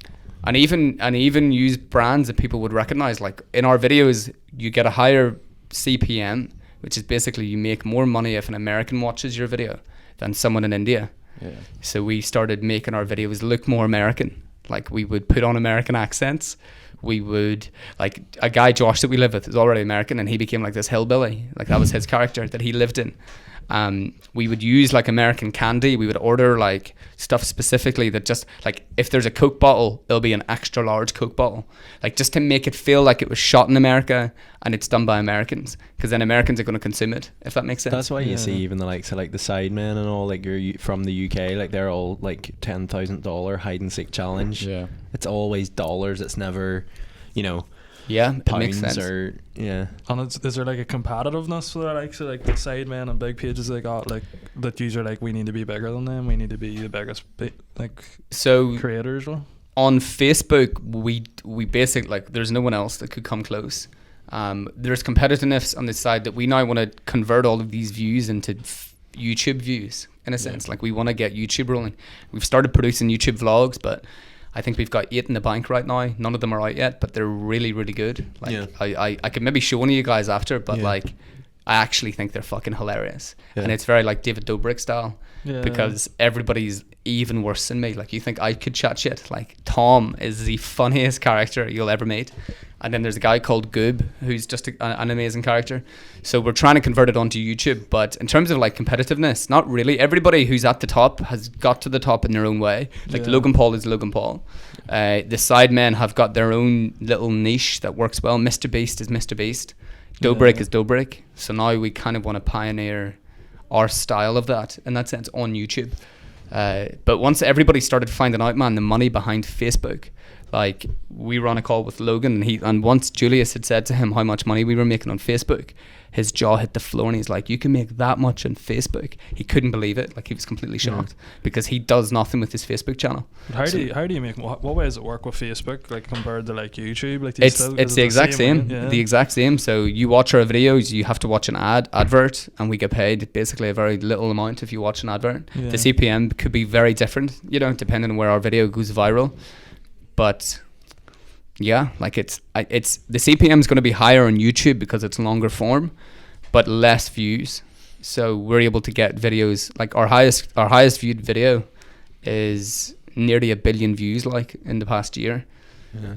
even use brands that people would recognize. Like in our videos, you get a higher CPM, which is basically you make more money if an American watches your video than someone in India. So we started making our videos look more American. Like we would put on American accents. We would, like, a guy, Josh, that we live with is already American, and he became like this hillbilly. Like that was his character that he lived in. We would use like American candy. We would order like stuff specifically that just like, if there's a Coke bottle, it'll be an extra large Coke bottle, like just to make it feel like it was shot in America and it's done by Americans, because then Americans are going to consume it, if that makes sense. That's why you see even the likes of like the Sidemen and all, like you're from the UK, like they're all like $10,000 hide and seek challenge. Yeah. It's always dollars. It's never, you know, Yeah, it makes pounds sense. or And is there like a competitiveness for like, so like the Sidemen and big pages they got, like that user like we need to be bigger than them, we need to be the biggest like So creators? Well, on Facebook, we basically, like, there's no one else that could come close. There's competitiveness on the side that we now want to convert all of these views into YouTube views, in a sense. Like, we want to get YouTube rolling. We've started producing YouTube vlogs, but I think we've got 8 in the bank right now. None of them are out yet, but they're really, really good. Like, I could maybe show one of you guys after, but like, I actually think they're fucking hilarious. And it's very like David Dobrik style, because everybody's even worse than me. Like, you think I could chat shit? Like, Tom is the funniest character you'll ever meet. And then there's a guy called Goob, who's just an amazing character. So we're trying to convert it onto YouTube. But in terms of like competitiveness, not really. Everybody who's at the top has got to the top in their own way. Like Logan Paul is Logan Paul. The Sidemen have got their own little niche that works well. Mr. Beast is Mr. Beast. Dobrik is Dobrik. So now we kind of want to pioneer our style of that, in that sense, on YouTube. But once everybody started finding out, man, the money behind Facebook, like, we were on a call with Logan, and once Julius had said to him how much money we were making on Facebook, his jaw hit the floor, and he's like, you can make that much on Facebook? He couldn't believe it. Like, he was completely shocked, because he does nothing with his Facebook channel. But how do you make, what way does it work with Facebook, like, compared to like YouTube? Like, It's the exact same. The exact same. So you watch our videos, you have to watch an advert, and we get paid basically a very little amount if you watch an advert. The CPM could be very different, you know, depending on where our video goes viral. But yeah, like, it's the CPM is going to be higher on YouTube because it's longer form, but less views. So we're able to get videos, like our highest viewed video is nearly 1 billion views, like, in the past year.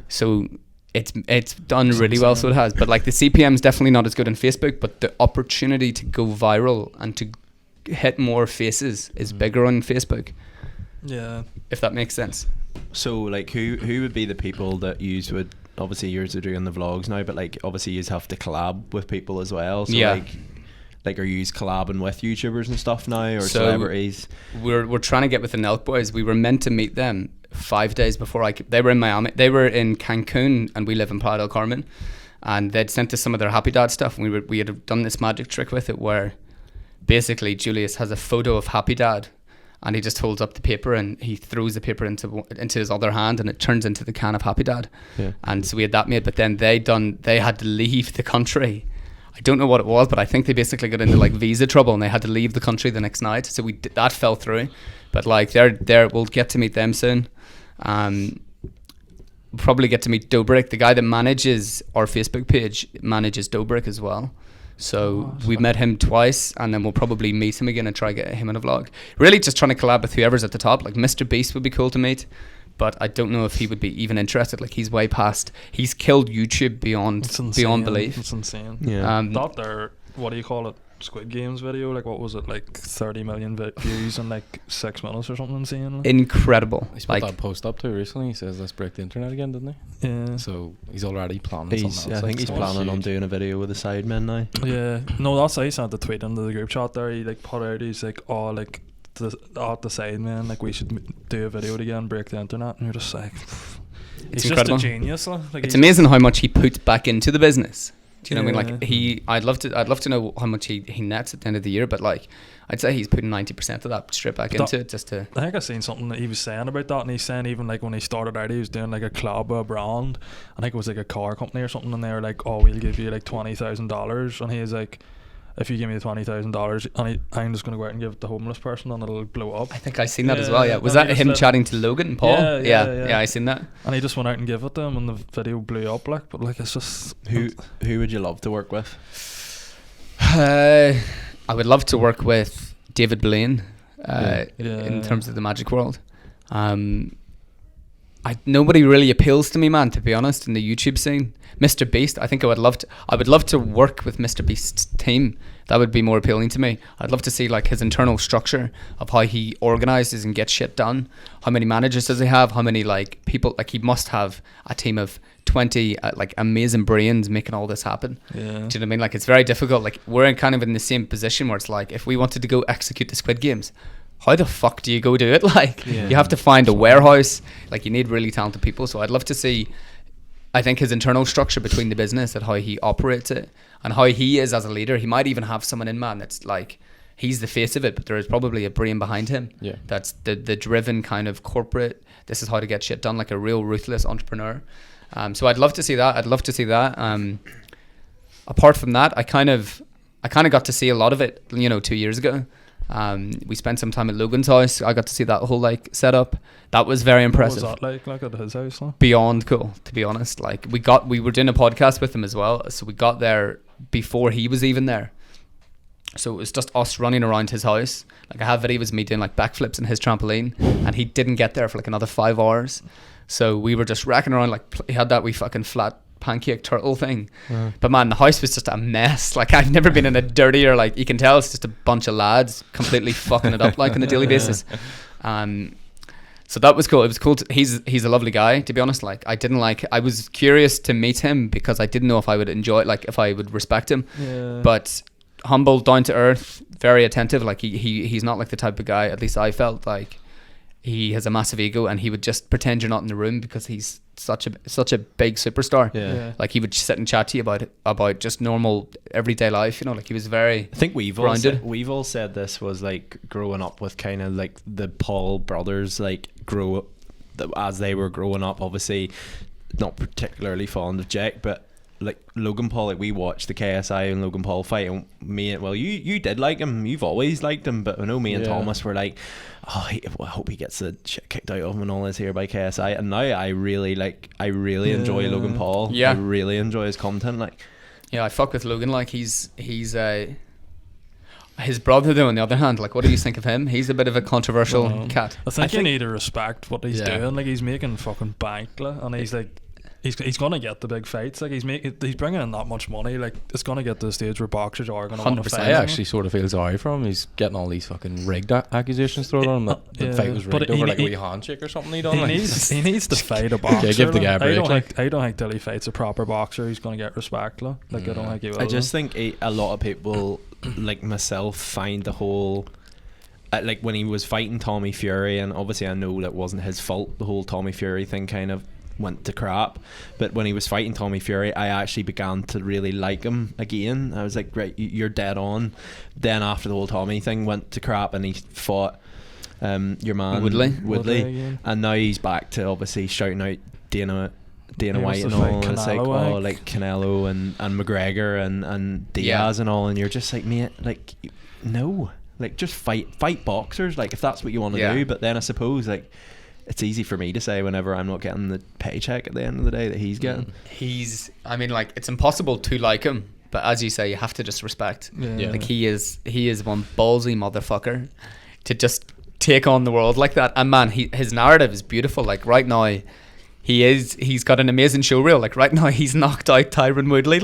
So it's done really well. So it has, but like, the CPM is definitely not as good on Facebook, but the opportunity to go viral and to hit more faces is bigger on Facebook. Yeah, if that makes sense. So like, who would be the people that you would, obviously yours are doing the vlogs now, but like, obviously you have to collab with people as well. So like are you collabing with YouTubers and stuff now, or celebrities? We're trying to get with the Nelk boys. We were meant to meet them 5 days before they were in Miami. They were in Cancun, and we live in Playa del Carmen, and they'd sent us some of their Happy Dad stuff, and we had done this magic trick with it where basically Julius has a photo of Happy Dad, and he just holds up the paper and he throws the paper into his other hand, and it turns into the can of Happy Dad. And so we had that made, but then they had to leave the country. I don't know what it was, but I think they basically got into like visa trouble, and they had to leave the country the next night. So that fell through. But like, we'll get to meet them soon. We'll probably get to meet Dobrik. The guy that manages our Facebook page manages Dobrik as well. So we met him twice, and then we'll probably meet him again and try to get him in a vlog. Really just trying to collab with whoever's at the top. Like, Mr. Beast would be cool to meet, but I don't know if he would be even interested. Like, he's way past. He's killed YouTube beyond belief. It's insane. Thought their, what do you call it, Squid Games video, like, what was it, like 30 million views in like 6 minutes or something insane. Like. Incredible. He's put that post up too recently. He says, let's break the internet again, didn't he? Yeah. So he's already planning something else. I think he's planning on doing a video with the Sidemen now. Yeah. No, that's how he sent the tweet into the group chat there. He like put out, he's like, oh, like, the Sidemen, like, we should do a video together and break the internet. And you're just like, it's he's incredible. Just a genius. Like, it's amazing how much he puts back into the business. Do you know what I mean? Like, I'd love to know how much he nets at the end of the year, but like, I'd say he's putting 90% of that straight back into it, just to. I think I seen something that he was saying about that, and he's saying even like when he started out, he was doing like a collab with a brand. I think it was like a car company or something, and they were like, "Oh, we'll give you like $20,000," and he was like, if you give me the $20,000, and I'm just going to go out and give it to the homeless person, and it'll blow up. I think I seen that as well. Yeah, was that him chatting to Logan Paul? Yeah, I seen that. And he just went out and gave it to him, and the video blew up. Like, but like, it's just who would you love to work with? I would love to work with David Blaine in terms of the magic world. nobody really appeals to me, man, to be honest, in the YouTube scene. Mr. Beast, I think I would love to work with Mr. Beast's team. That would be more appealing to me. I'd love to see like his internal structure of how he organizes and gets shit done. How many managers does he have? How many like people? Like he must have a team of 20 like amazing brains making all this happen. Yeah. Do you know what I mean? Like it's very difficult. Like we're kind of in the same position where it's like if we wanted to go execute the Squid Games, how the fuck do you go do it? Like you have to find a warehouse. Like you need really talented people. So I'd love to see, I think, his internal structure between the business and how he operates it and how he is as a leader. He might even have someone in man that's like, he's the face of it, but there is probably a brain behind him. Yeah. That's the driven kind of corporate, this is how to get shit done, like a real ruthless entrepreneur. So I'd love to see that. Apart from that, I kind of got to see a lot of it, 2 years ago. We spent some time at Logan's house. I got to see that whole like setup. That was very impressive. What was that like at his house? Huh? Beyond cool, to be honest. Like we were doing a podcast with him as well, so we got there before he was even there. So it was just us running around his house. Like I have videos of me doing like backflips in his trampoline, and he didn't get there for like another 5 hours. So we were just racking around, like he had that wee fucking flat pancake turtle thing. But man, the house was just a mess. Like I've never been in a dirtier, like you can tell it's just a bunch of lads completely fucking it up like on a daily basis. So that was cool. It was cool he's a lovely guy, to be honest. Like I was curious to meet him because I didn't know if I would enjoy it, like if I would respect him. But humble, down to earth, very attentive. Like he's not like the type of guy, at least I felt like he has a massive ego and he would just pretend you're not in the room because he's such a big superstar. Like he would sit and chat to you about just normal everyday life, like he was very, I think we've all said this was like growing up with kind of like the Paul brothers, like as they were growing up, obviously not particularly fond of Jake, but like Logan Paul, like we watched the KSI and Logan Paul fight, and you did like him, you've always liked him, but I know me and Thomas were like, I hope he gets the shit kicked out of him and all this here by KSI. And now I really enjoy Logan Paul. I really enjoy his content. Like I fuck with Logan. Like he's his brother though, on the other hand, like what do you think of him? He's a bit of a controversial cat. I think you need to respect what he's doing. Like he's making fucking bank, and he's like He's gonna get the big fights. Like he's bringing in that much money. Like it's gonna get to the stage where boxers are gonna want to fight. I actually sort of feel sorry for him. He's getting all these fucking rigged accusations thrown on him. That the fight was rigged over like a wee handshake or something. He needs to fight a boxer. Okay, give the guy a break. I don't think till he fights a proper boxer, he's gonna get respect. Like I don't think he will. I just think a lot of people like myself find the whole. Like when he was fighting Tommy Fury, and obviously I know that wasn't his fault. The whole Tommy Fury thing kind of went to crap, but when he was fighting Tommy Fury, I actually began to really like him again. I was like, right, you're dead on. Then after the whole Tommy thing went to crap and he fought your man Woodley, and now he's back to obviously shouting out Dana White and all, and it's like like Canelo and McGregor and Diaz and all, and you're just like, mate, like no, like just fight boxers, like if that's what you want to do. But then I suppose like it's easy for me to say whenever I'm not getting the paycheck at the end of the day that he's getting. I mean, like it's impossible to like him, but as you say, you have to just respect. Like he is one ballsy motherfucker to just take on the world like that. And man, his narrative is beautiful. Like right now, he's got an amazing show reel. Like right now, he's knocked out Tyron Woodley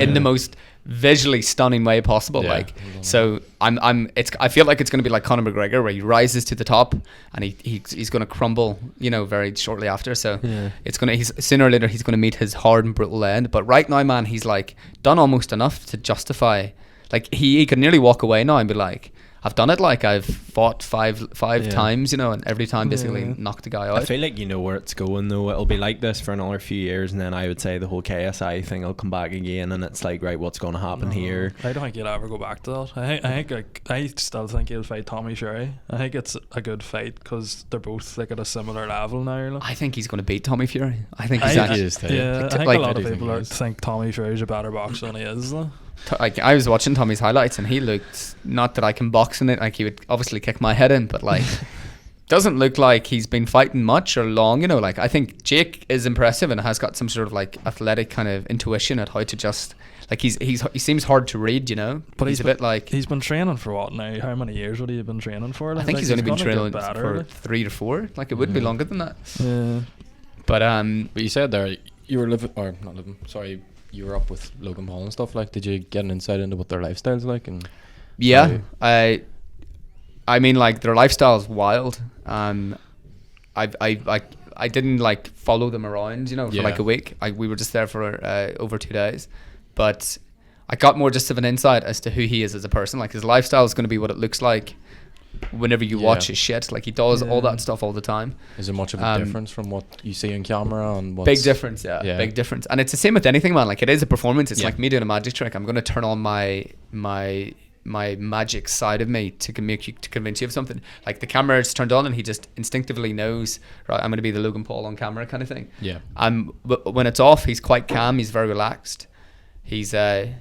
in the most visually stunning way possible. Like so I feel like it's going to be like Conor McGregor, where he rises to the top and he's going to crumble very shortly after. So he's sooner or later he's going to meet his hard and brutal end. But right now, man, he's like done almost enough to justify, like he could nearly walk away now and be like, I've done it. Like I've fought five times, and every time basically knocked the guy out. I feel like where it's going though. It'll be like this for another few years, and then I would say the whole KSI thing will come back again, and it's like, right, what's going to happen here? I don't think he'll ever go back to that. I still think he'll fight Tommy Fury. I think it's a good fight because they're both like at a similar level now. I think he's going to beat Tommy Fury. I think I think a lot of people think Tommy Fury's a better boxer than he is though. Like I was watching Tommy's highlights and he looked, not that I can box in it, like he would obviously kick my head in, but like doesn't look like he's been fighting much or long, like I think Jake is impressive and has got some sort of like athletic kind of intuition at how to just like he seems hard to read, but he's a bit like, he's been training for what now? How many years would he have been training for? I think he's only been training for 3 to 4. Like it would be longer than that. But But you said there you were living, or not living, sorry, you were up with Logan Paul and stuff. Like, did you get an insight into what their lifestyle's like? And yeah, I mean, like, their lifestyle's wild. I didn't like follow them around, you know, for like a week. We were just there for over 2 days, but I got more just of an insight as to who he is as a person. Like, his lifestyle is going to be what it looks like whenever you watch his shit. Like, he does all that stuff all the time. Is there much of a difference from what you see on camera and what's... Big difference, big difference. And it's the same with anything, man. Like, it is a performance. It's like me doing a magic trick. I'm going to turn on my magic side of me to convince you of something. Like, the camera is turned on and he just instinctively knows, right, I'm going to be the Logan Paul on camera kind of thing. Yeah. But when it's off, he's quite calm. He's very relaxed. He's actually,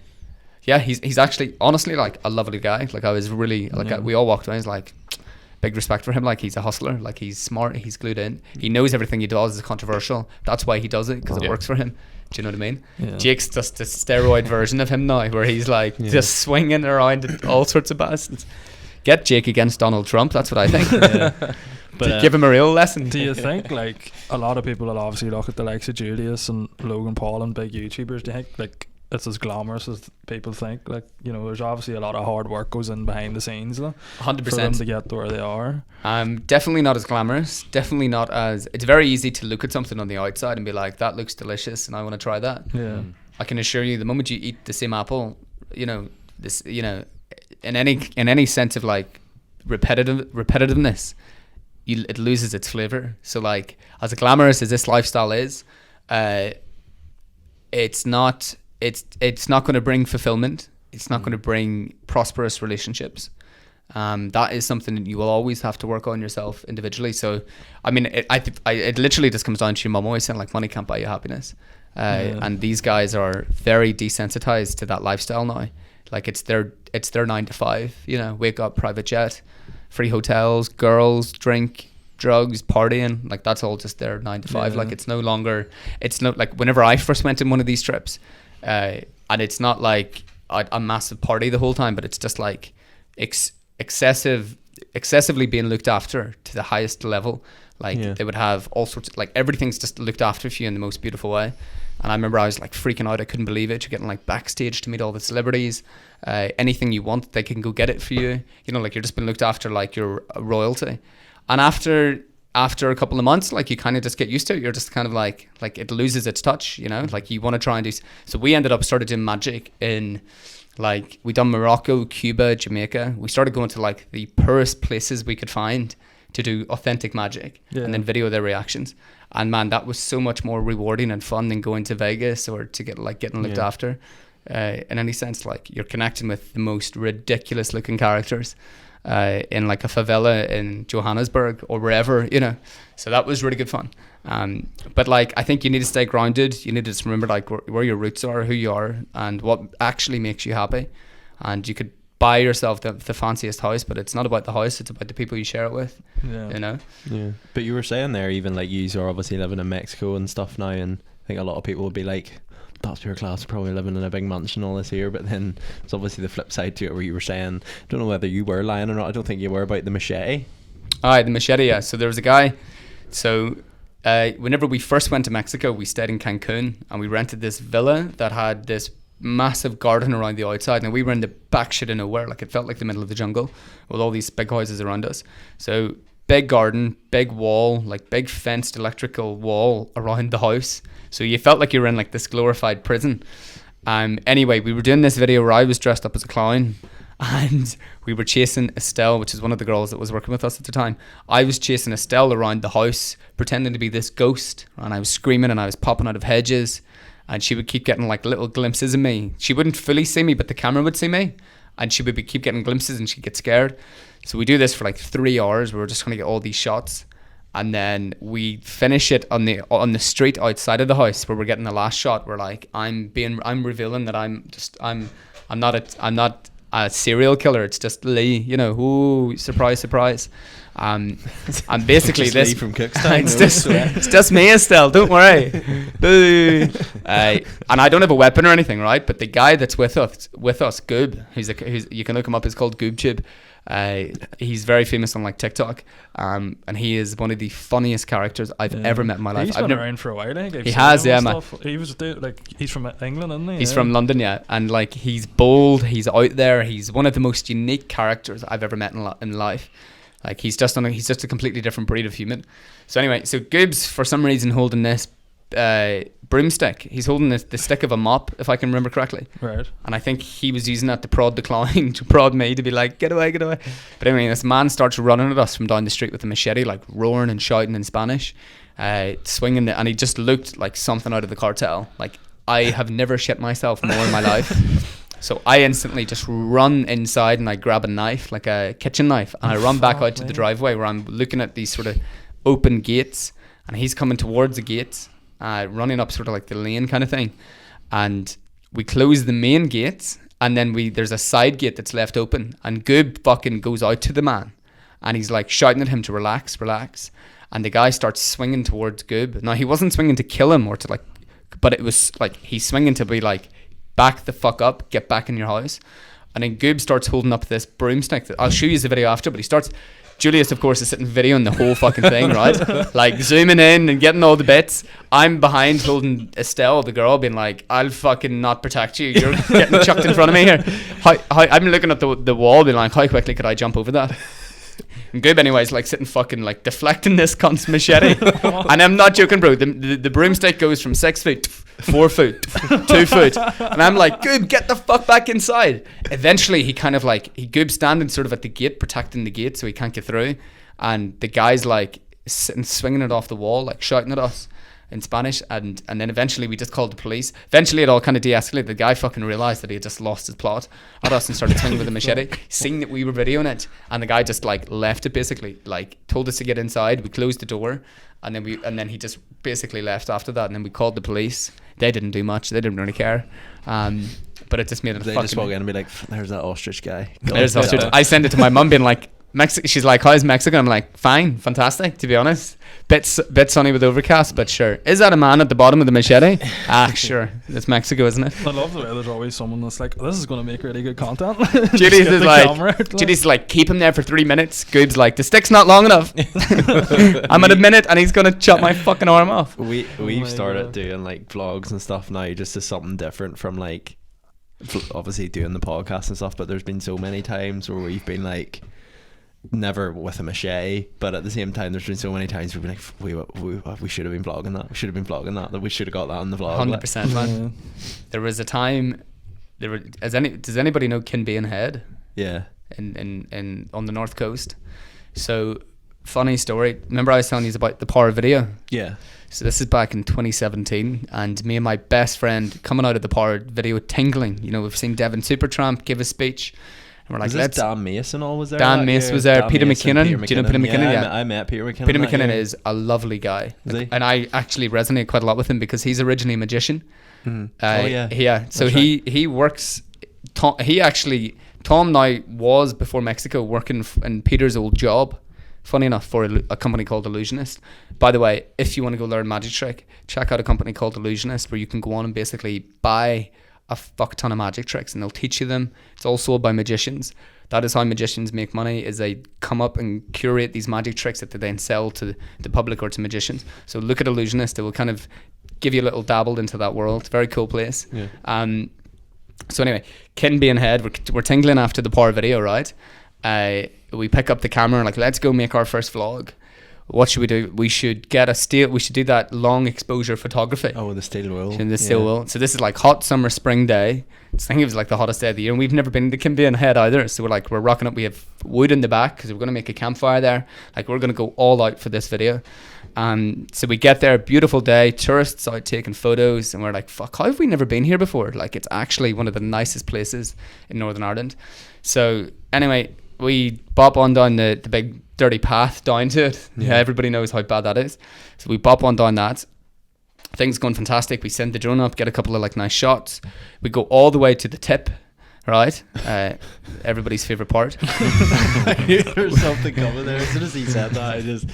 honestly, like, a lovely guy. Like, I was really, like, we all walked away. I was like, big respect for him. Like, he's a hustler. Like, he's smart. He's glued in. He knows everything he does is controversial. That's why he does it, because it works for him. Do you know what I mean? Yeah. Jake's just a steroid version of him now, where he's like just swinging around all sorts of bastards. Get Jake against Donald Trump. That's what I think. But give him a real lesson. Do you think, like, a lot of people will obviously look at the likes of Julius and Logan Paul and big YouTubers? Do you think, like, it's as glamorous as people think? Like, you know, there's obviously a lot of hard work goes in behind the scenes, 100%, for them to get to where they are. Definitely not as glamorous. Definitely not as... It's very easy to look at something on the outside and be like, that looks delicious and I want to try that. Yeah. I can assure you, the moment you eat the same apple, you know, this, you know, in any sense of like repetitiveness, it loses its flavor. So, like, as glamorous as this lifestyle is, it's not going to bring fulfillment. It's not going to bring prosperous relationships. That is something that you will always have to work on yourself individually. So, I mean, it literally just comes down to your mum always saying, like, money can't buy you happiness. And these guys are very desensitized to that lifestyle now. Like, it's their 9 to 5, you know, wake up, private jet, free hotels, girls, drink, drugs, partying. Like, that's all just their 9 to 5. Like, it's not like whenever I first went on one of these trips, and it's not like a massive party the whole time, but it's just like excessively being looked after to the highest level. Like, they would have all sorts of, like, everything's just looked after for you in the most beautiful way. And I remember I was like freaking out. I couldn't believe it. You're getting like backstage to meet all the celebrities. Anything you want, they can go get it for you. You know, like, you're just being looked after like you're a royalty. And after a couple of months, like, you kind of just get used to it. You're just kind of like it loses its touch, you know? Like, you want to try and do... So we started doing magic in, like, we done Morocco, Cuba, Jamaica. We started going to like the poorest places we could find to do authentic magic and then video their reactions. And man, that was so much more rewarding and fun than going to Vegas or to getting looked after. In any sense, like, you're connecting with the most ridiculous looking characters in like a favela in Johannesburg or wherever, you know. So that was really good fun. But like, I think you need to stay grounded. You need to just remember like where your roots are, who you are, and what actually makes you happy. And you could buy yourself the fanciest house, but it's not about the house, it's about the people you share it with. You know. But you were saying there, even like, you are obviously living in Mexico and stuff now, and I think a lot of people would be like, that's your class, probably living in a big mansion all this here. But then it's obviously the flip side to it, where you were saying, I don't know whether you were lying or not, I don't think you were, about the machete. The machete, yeah. So there was a guy, so whenever we first went to Mexico, we stayed in Cancun and we rented this villa that had this massive garden around the outside, and we were in the back shit of nowhere. Like, it felt like the middle of the jungle with all these big houses around us. So big garden, big wall, like big fenced electrical wall around the house. So you felt like you were in like this glorified prison. Anyway, we were doing this video where I was dressed up as a clown and we were chasing Estelle, which is one of the girls that was working with us at the time. I was chasing Estelle around the house, pretending to be this ghost, and I was screaming and I was popping out of hedges. And she would keep getting like little glimpses of me. She wouldn't fully see me, but the camera would see me. And she would keep getting glimpses and she'd get scared. So we do this for like 3 hours. We were just trying to get all these shots. And then we finish it on the street outside of the house where we're getting the last shot. We're like, I'm revealing that I'm not a serial killer. It's just Lee, you know, ooh, surprise, surprise. And basically this Lee from Cookstown. it's just me, Estelle, don't worry. Boo. And I don't have a weapon or anything, right? But the guy that's with us, Goob, who's you can look him up. He's called GoobTube. He's very famous on like TikTok, and he is one of the funniest characters I've ever met in my life. He's been around for a while. I think he has, yeah, man. He was he's from England, isn't he? He's from London, yeah, and like he's bold. He's out there. He's one of the most unique characters I've ever met in life. Like he's just a completely different breed of human. So anyway, so Goob's for some reason holding this broomstick. He's holding the stick of a mop, if I can remember correctly. Right. And I think he was using that to prod the clown, to prod me, to be like, get away, get away. But anyway, this man starts running at us from down the street with a machete, like roaring and shouting in Spanish, swinging and he just looked like something out of the cartel. Like I have never shit myself more in my life. So I instantly just run inside and I grab a knife, like a kitchen knife, and I run back out to the driveway where I'm looking at these sort of open gates, and he's coming towards the gates, running up sort of like the lane kind of thing. And we close the main gates, and then there's a side gate that's left open, and Goob fucking goes out to the man, and he's like shouting at him to relax. And the guy starts swinging towards Goob. Now he wasn't swinging to kill him or to like, but it was like he's swinging to be like, back the fuck up, get back in your house. And then Goob starts holding up this broomstick. I'll show you the video after, but he starts... Julius, of course, is sitting videoing the whole fucking thing, right? Like zooming in and getting all the bits. I'm behind holding Estelle, the girl, being like, I'll fucking not protect you. You're getting chucked in front of me here. I'm looking at the wall being like, how quickly could I jump over that? And Goob anyways like sitting fucking like deflecting this cunt's machete. And I'm not joking, bro. The broomstick goes from 6 foot, 4 foot, 2 foot, and I'm like, Goob, get the fuck back inside. Eventually he kind of like Goob's standing sort of at the gate, protecting the gate so he can't get through, and the guy's like sitting swinging it off the wall, like shouting at us in Spanish, and then eventually we just called the police. Eventually it all kind of de-escalated. The guy fucking realised that he had just lost his plot at us and started swinging with a machete, seeing that we were videoing it, and the guy just like left it, basically like told us to get inside. We closed the door, and then he just basically left after that, and then we called the police. They didn't do much, they didn't really care, but it just made it they just walk in and be like, there's that ostrich guy. There's ostrich. I sent it to my mum being like, she's like, how's Mexico? I'm like, fine, fantastic, to be honest. Bit sunny with overcast, but sure. Is that a man at the bottom of the machete? Sure. It's Mexico, isn't it? I love the way there's always someone that's like, this is going to make really good content. Judy's is like, keep him there for 3 minutes. Goob's like, the stick's not long enough. I'm at a minute and he's going to chop my fucking arm off. We've started doing like vlogs and stuff now, just as something different from like obviously doing the podcast and stuff, but there's been so many times where we've been like, never with a machete, but at the same time there's been so many times we've been like, we should have been vlogging that, we should have got that on the vlog. 100%, man. There was a time does anybody know Kinbean Head? Yeah. In on the north coast. So funny story, remember I was telling you about the Power video? Yeah. So this is back in 2017, and me and my best friend coming out of the Power video tingling. You know, we've seen Devon Supertramp give a speech, and we're like, let's... Dan Mason all was there? Dan Mason was there. Dan Peter Mason, McKinnon. Do you know Peter McKinnon? Yeah, I met Peter McKinnon. Peter McKinnon is a lovely guy. And I actually resonate quite a lot with him because he's originally a magician. Yeah. So he works... Tom now was, before Mexico, working in Peter's old job, funny enough, for a company called Illusionist. By the way, if you want to go learn magic trick, check out a company called Illusionist, where you can go on and basically buy a fuck ton of magic tricks and they'll teach you them. It's all sold by magicians. That is how magicians make money, is they come up and curate these magic tricks that they then sell to the public or to magicians. So look at Illusionist. It will kind of give you a little dabbled into that world. Very cool place. Yeah. So anyway, Kinbean Head, we're tingling after the Power video, right? We pick up the camera and like, let's go make our first vlog. What should we do? We should get we should do that long exposure photography. Oh, the steel wool. The steel wool. So this is like hot summer, spring day. I think it was like the hottest day of the year, and we've never been to Kinbean Head either. So we're rocking up. We have wood in the back because we're going to make a campfire there. Like, we're going to go all out for this video. So we get there, beautiful day, tourists out taking photos, and we're like, fuck, how have we never been here before? Like, it's actually one of the nicest places in Northern Ireland. So anyway, we bop on down the big dirty path down to it. Yeah, everybody knows how bad that is. So we bop on down that. Things going fantastic. We send the drone up, get a couple of like nice shots. We go all the way to the tip, right? Everybody's favorite part. There's something coming there. As soon as he said that, I just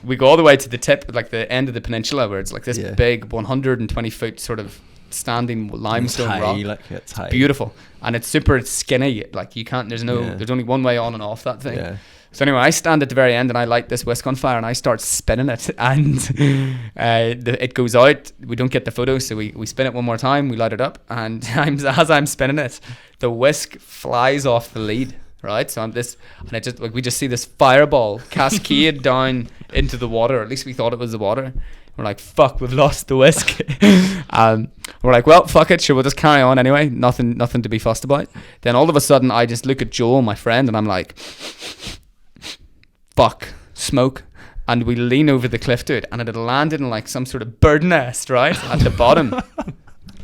We go all the way to the tip, like the end of the peninsula, where it's like this Yeah. big 120 foot sort of standing limestone it's high, rock. like it's high. Beautiful, and it's super skinny. Like you can't. There's Yeah. There's only one way on and off that thing. Yeah. So anyway, I stand at the very end and I light this whisk on fire and I start spinning it, and it goes out. We don't get the photo, so we spin it one more time. We light it up, and as I'm spinning it, the whisk flies off the lead. Right, so and it just like we just see this fireball cascade down into the water. Or at least we thought it was the water. We're like, fuck, we've lost the whisk. We're like, well, fuck it, sure, we'll just carry on anyway. Nothing to be fussed about. Then all of a sudden, I just look at Joel, my friend, and I'm like, fuck, smoke. And we lean over the cliff, dude, and it had landed in like some sort of bird nest, right, at the bottom.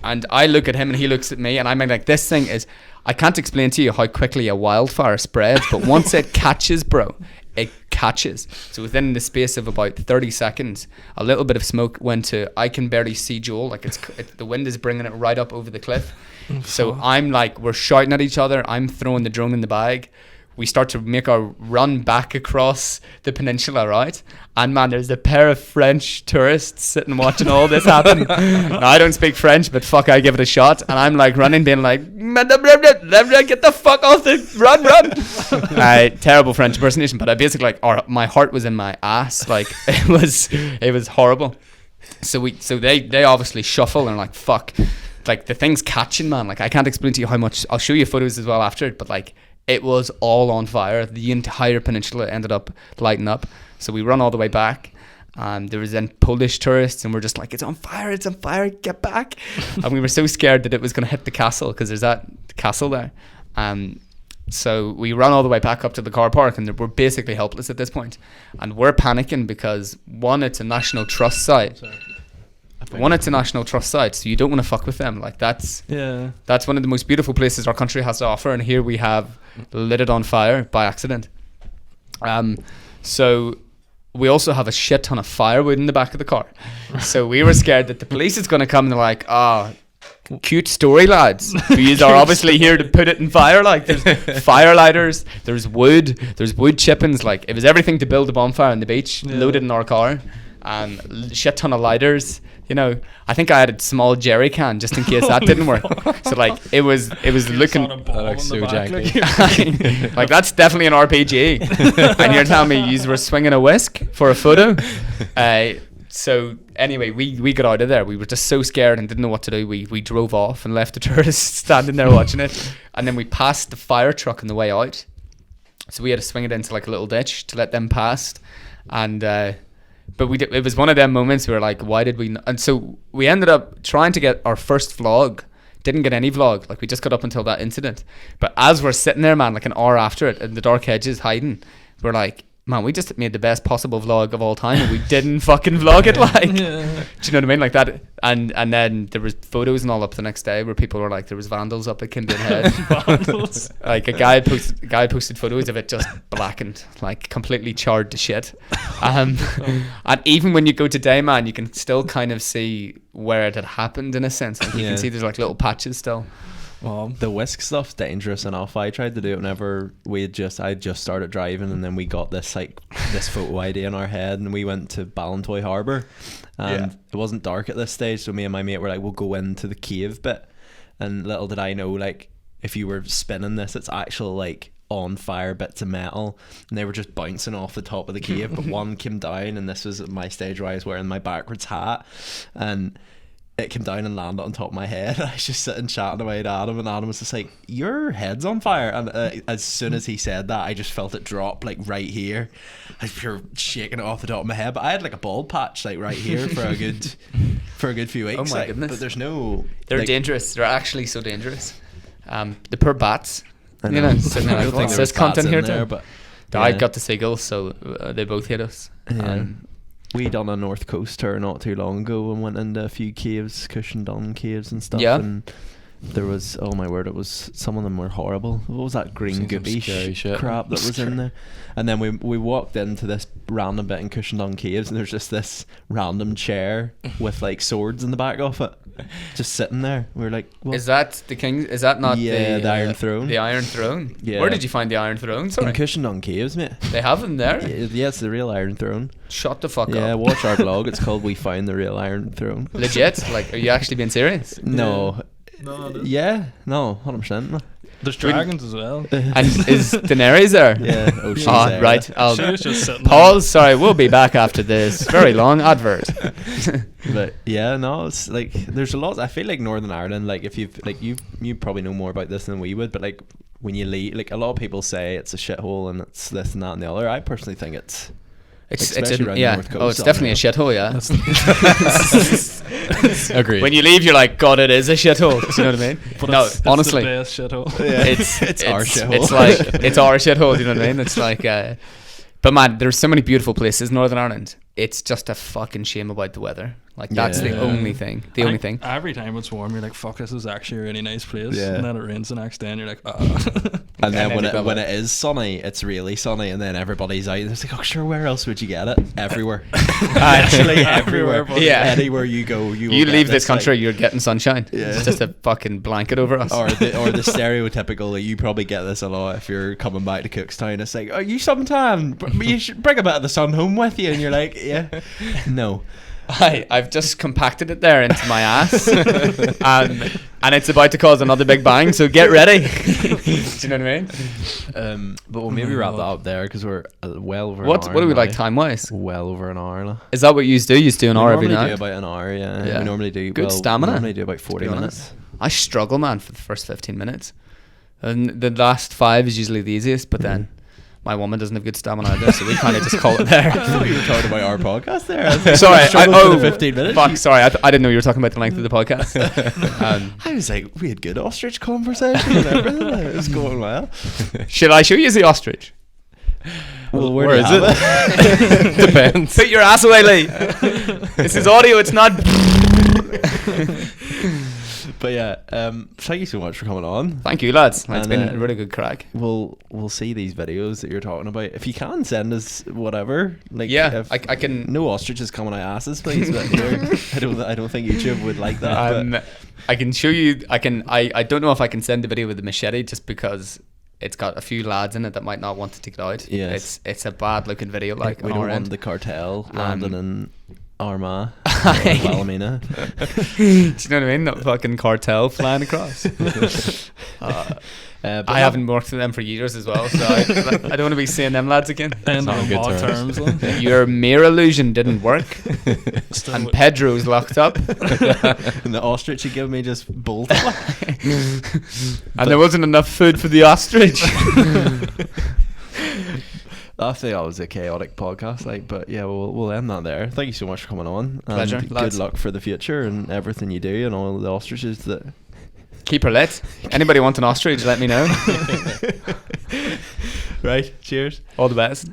And I look at him and he looks at me, and I'm like, this thing is, I can't explain to you how quickly a wildfire spreads, but once it catches, bro, it catches. So within the space of about 30 seconds, a little bit of smoke went to, I can barely see Joel, like the wind is bringing it right up over the cliff. So I'm like, we're shouting at each other, I'm throwing the drone in the bag. We start to make our run back across the peninsula, right? And man, there's a pair of French tourists sitting watching all this happen. Now, I don't speak French, but fuck, I give it a shot. And I'm like running, being like, get the fuck off the run. Terrible French impersonation, but I basically my heart was in my ass. Like it was horrible. So they obviously shuffle and like, fuck, like the thing's catching, man. Like I can't explain to you how much. I'll show you photos as well after it, but like, it was all on fire. The entire peninsula ended up lighting up. So we run all the way back. There was then Polish tourists, and we're just like, it's on fire, get back. And we were so scared that it was going to hit the castle, because there's that castle there. So we run all the way back up to the car park, and we're basically helpless at this point. And we're panicking because, one, it's a National Trust site. It's a National Trust site, so you don't want to fuck with them. Like that's one of the most beautiful places our country has to offer, and here we have lit it on fire by accident. So we also have a shit ton of firewood in the back of the car. So we were scared that the police is going to come, and they're like, cute story, lads. You are obviously here to put it in fire. Like there's fire lighters, there's wood chippings. Like it was everything to build a bonfire on the beach, loaded in our car. Shit ton of lighters. You know, I think I had a small jerry can just in case that didn't work. So like it was looking That looks so janky. like that's definitely an RPG. And you're telling me you were swinging a whisk for a photo. So anyway, we got out of there. We were just so scared and didn't know what to do. We drove off and left the tourists standing there watching it. And then we passed the fire truck on the way out. So we had to swing it into like a little ditch to let them past. And but it was one of them moments where like, why did we and so we ended up trying to get our first vlog. Didn't get any vlog. Like we just got up until that incident. But as we're sitting there, man, like an hour after it in the dark hedges hiding, we're like, man, we just made the best possible vlog of all time, and we didn't fucking vlog it. Like, do you know what I mean? Like that, and then there was photos and all up the next day where people were like, there was vandals up at Kindred Head. Vandals. Like a guy posted photos of it just blackened, like completely charred to shit. And even when you go today, man, you can still kind of see where it had happened in a sense. Like you can see there's like little patches still. Well, the whisk stuff's dangerous enough. I tried to do it whenever I just started driving, and then we got this photo idea in our head, and we went to Ballantoy Harbour, and it wasn't dark at this stage, so me and my mate were like, we'll go into the cave bit, and little did I know, like, if you were spinning this, it's actual like on fire bits of metal, and they were just bouncing off the top of the cave, but one came down, and this was at my stage where I was wearing my backwards hat, and it came down and landed on top of my head. I was just sitting chatting away to Adam, and Adam was just like, your head's on fire. And as soon as he said that, I just felt it drop like right here. I was pure shaking it off the top of my head, but I had like a bald patch like right here for a good few weeks. Oh my goodness. But there's no, they're like, dangerous. They're actually so dangerous. The poor bats. I You know. know, sitting there I like, don't think what's there was this content bats here in there, too? but I got the seagulls, so they both hit us. Yeah. We done a North Coast tour not too long ago and went into a few caves, Cushendon caves and stuff. Yeah. And there was, oh my word, some of them were horrible. What was that green Seen some goopy scary shit. crap that was in there? And then we walked into this random bit in Cushendon caves, and there's just this random chair with like swords in the back of it. just sitting there. We were like, what? Is that the king? Is that not Yeah, the Iron Throne. The Iron Throne. Yeah. Where did you find the Iron Throne? Sorry, in Cushioned on Caves, mate. they have them there. Yeah, it's the real Iron Throne. Shut the fuck Yeah, up. watch our blog. It's called "We Found the Real Iron Throne." Legit? Like, are you actually being serious? No. No, it is. Yeah, no, 100%. There's dragons as well. And is Daenerys there? Yeah. Oh, she's Oh, there. right. She was just sitting Paul, sorry, we'll be back after this very long advert. But yeah, no, it's like there's a lot. I feel like Northern Ireland, like if you've like you probably know more about this than we would, but like when you leave, like a lot of people say it's a shithole and it's this and that and the other. I personally think it's especially around the yeah. North Coast, Oh, it's definitely a shithole, yeah. Agreed. When you leave, you're like, God, it is a shithole. Do you know what I mean? But No, it's honestly, the best shithole. It's our shithole. It's like it's our shithole. Do you know what I mean? It's like, but man, there's so many beautiful places in Northern Ireland. It's just a fucking shame about the weather. Like that's the Yeah. only thing. The only thing. Every time it's warm, you're like, fuck, this is actually a really nice place. Yeah. And then it rains the next day and you're like, ah. And then And then when it is sunny, it's really sunny, and then everybody's out. And it's like, oh, sure, where else would you get it? Everywhere. Actually, everywhere. buddy. Yeah. Anywhere you go, you will You get leave this like- country, you're getting sunshine. Yeah. It's just a fucking blanket over us. or the stereotypical, like, you probably get this a lot if you're coming back to Cookstown. It's like, oh, you suntan, but you should bring a bit of the sun home with you. And you're like, yeah, no. I've just compacted it there into my ass, and it's about to cause another big bang. So get ready. Do you know what I mean? But we'll maybe wrap that up there because we're well over What an hour. do we now. like time wise? Well over an hour. Like. Is that what you do? You do an We hour every normally do night. about an hour, yeah. Yeah. We normally do Good stamina, We normally do about 40 be minutes. honest. I struggle, man, for the first 15 minutes, and the last 5 is usually the easiest. But then my woman doesn't have good stamina either, so we kind of just call it there. I thought you were talking about our podcast there. Sorry, For the 15 minutes. Fuck, sorry, I didn't know you were talking about the length of the podcast. I was like, we had good ostrich conversation and everything. It was going well. Should I show you the ostrich? Well, where do you is have it? Depends. Put your ass away, Lee. This is audio, it's not. But yeah, thank you so much for coming on. Thank you, lads. It's And, been a really good crack. We'll see these videos that you're talking about. If you can send us whatever, like Yeah, if I can. no ostriches coming out asses, please. But I don't think YouTube would like that. But I can show you. I don't know if I can send the video with the machete just because it's got a few lads in it that might not want to take it out. Yes. It's a bad looking video. Like we on don't our want end. the cartel landing in Armagh or Aye. Ballymena. Do you know what I mean? That fucking cartel flying across. But I haven't worked with them for years as well, so I don't want to be seeing them lads again. And not on good bad terms. terms. Like. Your mirror illusion didn't work, Still and with- Pedro's locked up, and the ostrich you give me just bolted. and there wasn't enough food for the ostrich. I think that was a chaotic podcast, like, but yeah, we'll end that there. Thank you so much for coming on. Pleasure, And good lads. luck for the future and everything you do and all the ostriches that. Keep her lit. Anybody want an ostrich? Let me know. Right. Cheers. All the best.